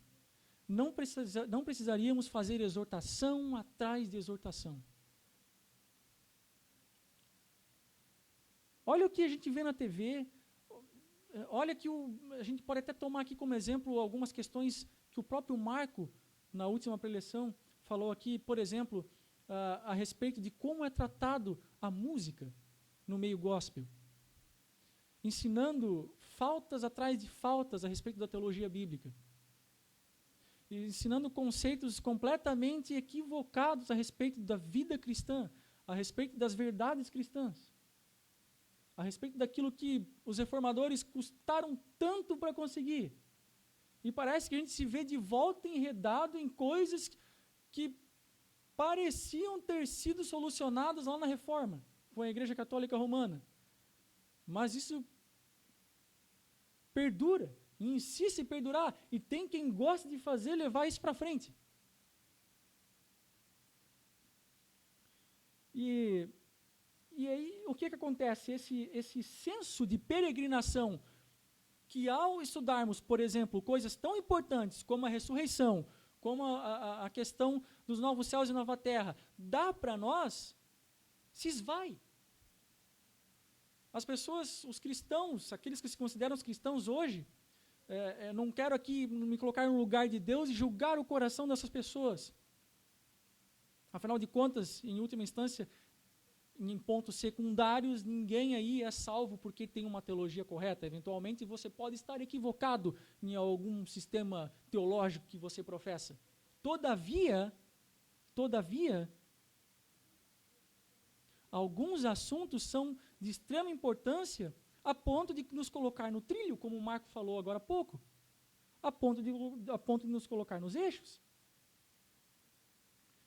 não precisaríamos fazer exortação atrás de exortação. Olha o que a gente vê na TV, olha que a gente pode até tomar aqui como exemplo algumas questões que o próprio Marco, na última preleção, falou aqui, por exemplo, a respeito de como é tratado a música no meio gospel, ensinando faltas atrás de faltas a respeito da teologia bíblica, e ensinando conceitos completamente equivocados a respeito da vida cristã, a respeito das verdades cristãs, a respeito daquilo que os reformadores custaram tanto para conseguir, E parece que a gente se vê de volta enredado em coisas que pareciam ter sido solucionadas lá na Reforma, com a Igreja Católica Romana. Mas isso perdura, e insiste em perdurar, e tem quem gosta de fazer levar isso para frente. E aí, o que acontece? Esse senso de peregrinação, que ao estudarmos, por exemplo, coisas tão importantes como a ressurreição, como a questão dos novos céus e nova terra, dá para nós, se esvai. As pessoas, os cristãos, aqueles que se consideram os cristãos hoje, não quero aqui me colocar no lugar de Deus e julgar o coração dessas pessoas. Afinal de contas, em última instância, em pontos secundários, ninguém aí é salvo porque tem uma teologia correta. Eventualmente, você pode estar equivocado em algum sistema teológico que você professa. Todavia, alguns assuntos são de extrema importância a ponto de nos colocar no trilho, como o Marco falou agora há pouco, a ponto de nos colocar nos eixos.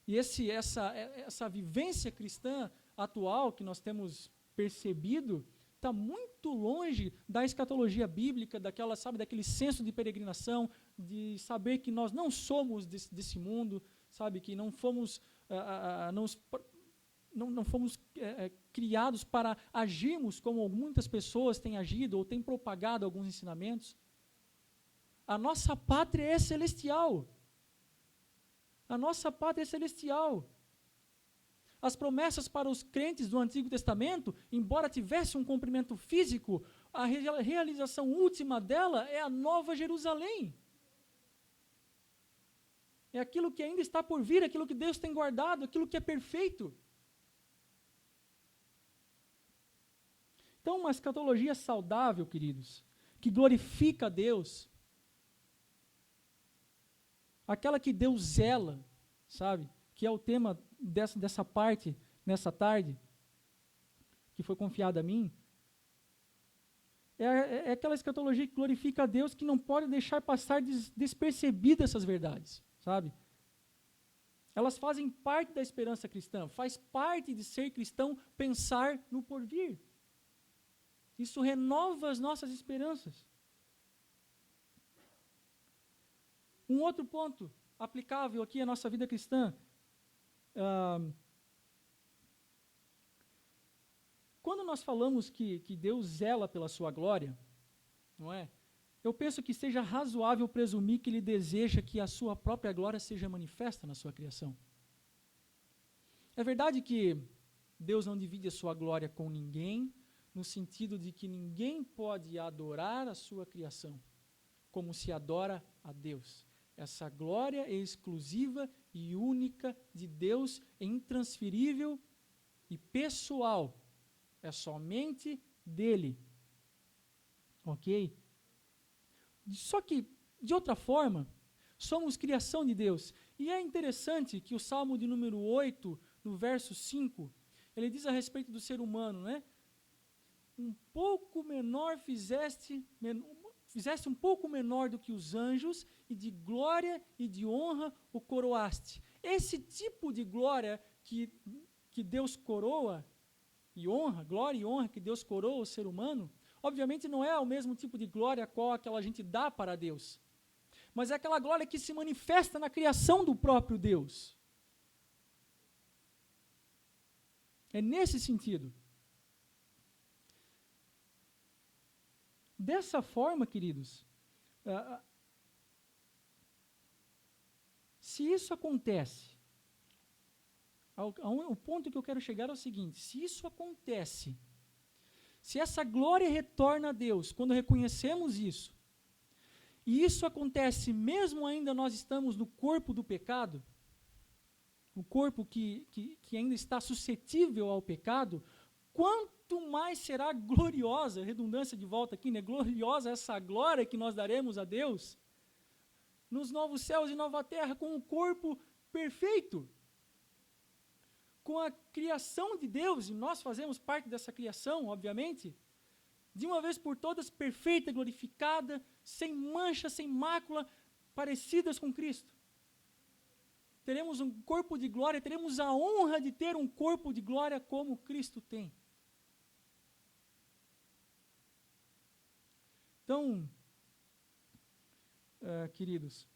E essa vivência cristã atual que nós temos percebido está muito longe da escatologia bíblica, daquele senso de peregrinação, de saber que nós não somos desse mundo, sabe, que não fomos, não fomos criados para agirmos como muitas pessoas têm agido ou têm propagado alguns ensinamentos. A nossa pátria é celestial. A nossa pátria é celestial. As promessas para os crentes do Antigo Testamento, embora tivesse um cumprimento físico, a realização última dela é a Nova Jerusalém. É aquilo que ainda está por vir, aquilo que Deus tem guardado, aquilo que é perfeito. Então, uma escatologia saudável, queridos, que glorifica a Deus, aquela que Deus zela, sabe? Que é o tema dessa parte, nessa tarde, que foi confiada a mim. É aquela escatologia que glorifica a Deus, que não pode deixar passar despercebidas essas verdades, sabe? Elas fazem parte da esperança cristã, faz parte de ser cristão pensar no porvir. Isso renova as nossas esperanças. Um outro ponto aplicável aqui à nossa vida cristã. Quando nós falamos que Deus zela pela sua glória, não é? Eu penso que seja razoável presumir que Ele deseja que a sua própria glória seja manifesta na sua criação. É verdade que Deus não divide a sua glória com ninguém, no sentido de que ninguém pode adorar a sua criação como se adora a Deus. Essa glória é exclusiva e única de Deus, é intransferível e pessoal. É somente dele. Ok? Só que, de outra forma, somos criação de Deus. E é interessante que o Salmo de número 8, no verso 5, ele diz a respeito do ser humano, né? Um pouco menor fizeste um pouco menor do que os anjos, e de glória e de honra o coroaste. Esse tipo de glória que Deus coroa, e honra, glória e honra que Deus coroa o ser humano, obviamente não é o mesmo tipo de glória qual aquela gente dá para Deus, mas é aquela glória que se manifesta na criação do próprio Deus. É nesse sentido. Dessa forma, queridos, se isso acontece, o ponto que eu quero chegar é o seguinte: se isso acontece, se essa glória retorna a Deus, quando reconhecemos isso, e isso acontece mesmo ainda nós estamos no corpo do pecado, o corpo que ainda está suscetível ao pecado, quanto mais será gloriosa, redundância de volta aqui, né? Gloriosa essa glória que nós daremos a Deus nos novos céus e nova terra, com o corpo perfeito, com a criação de Deus, e nós fazemos parte dessa criação, obviamente, de uma vez por todas, perfeita, glorificada, sem mancha, sem mácula, parecidas com Cristo. Teremos um corpo de glória, teremos a honra de ter um corpo de glória como Cristo tem. Então, queridos,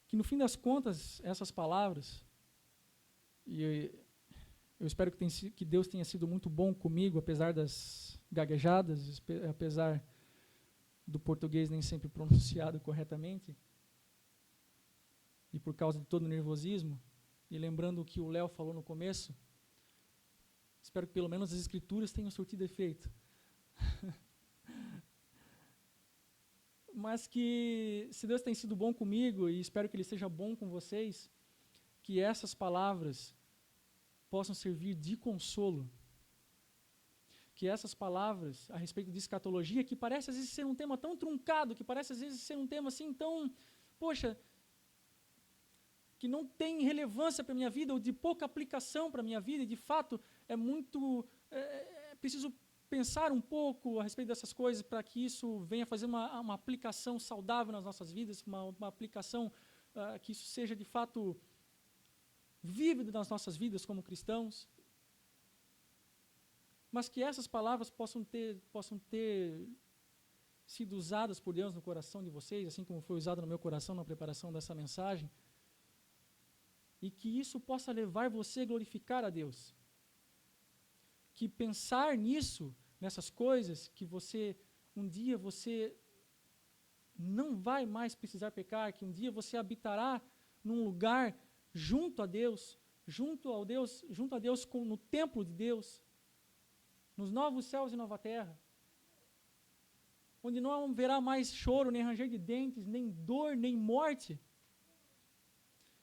que no fim das contas, essas palavras, e eu espero que Deus tenha sido muito bom comigo, apesar das gaguejadas, apesar do português nem sempre pronunciado corretamente, e por causa de todo o nervosismo, e lembrando o que o Léo falou no começo, espero que pelo menos as escrituras tenham surtido efeito. Mas que, se Deus tem sido bom comigo, e espero que Ele seja bom com vocês, que essas palavras possam servir de consolo. Que essas palavras a respeito de escatologia, que parece às vezes ser um tema tão truncado, que parece às vezes ser um tema assim tão, poxa, que não tem relevância para a minha vida, ou de pouca aplicação para a minha vida, e de fato preciso pensar um pouco a respeito dessas coisas para que isso venha fazer uma aplicação saudável nas nossas vidas, uma aplicação que isso seja de fato vívido nas nossas vidas como cristãos. Mas que essas palavras possam ter sido usadas por Deus no coração de vocês, assim como foi usado no meu coração na preparação dessa mensagem, e que isso possa levar você a glorificar a Deus. Que pensar nisso, nessas coisas, que um dia você não vai mais precisar pecar, que um dia você habitará num lugar junto a Deus no templo de Deus, nos novos céus e nova terra, onde não haverá mais choro, nem ranger de dentes, nem dor, nem morte.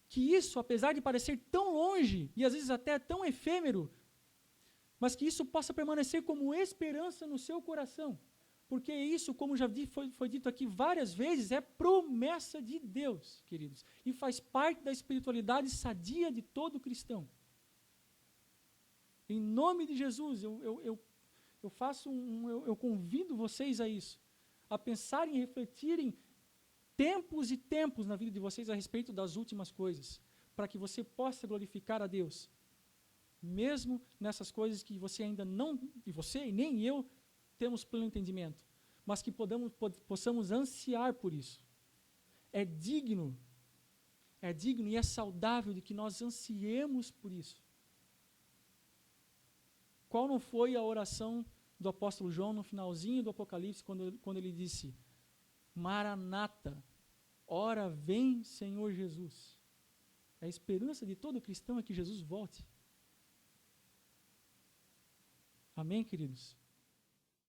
Que isso, apesar de parecer tão longe, e às vezes até tão efêmero, mas que isso possa permanecer como esperança no seu coração. Porque isso, como já foi dito aqui várias vezes, é promessa de Deus, queridos, e faz parte da espiritualidade sadia de todo cristão. Em nome de Jesus, eu convido vocês a isso, a pensarem e refletirem tempos e tempos na vida de vocês a respeito das últimas coisas, para que você possa glorificar a Deus, mesmo nessas coisas que você ainda não, e você e nem eu, temos pleno entendimento, mas que possamos ansiar por isso. É digno e é saudável de que nós ansiemos por isso. Qual não foi a oração do apóstolo João no finalzinho do Apocalipse, quando ele disse: Maranata, ora vem, Senhor Jesus. A esperança de todo cristão é que Jesus volte. Amém, queridos?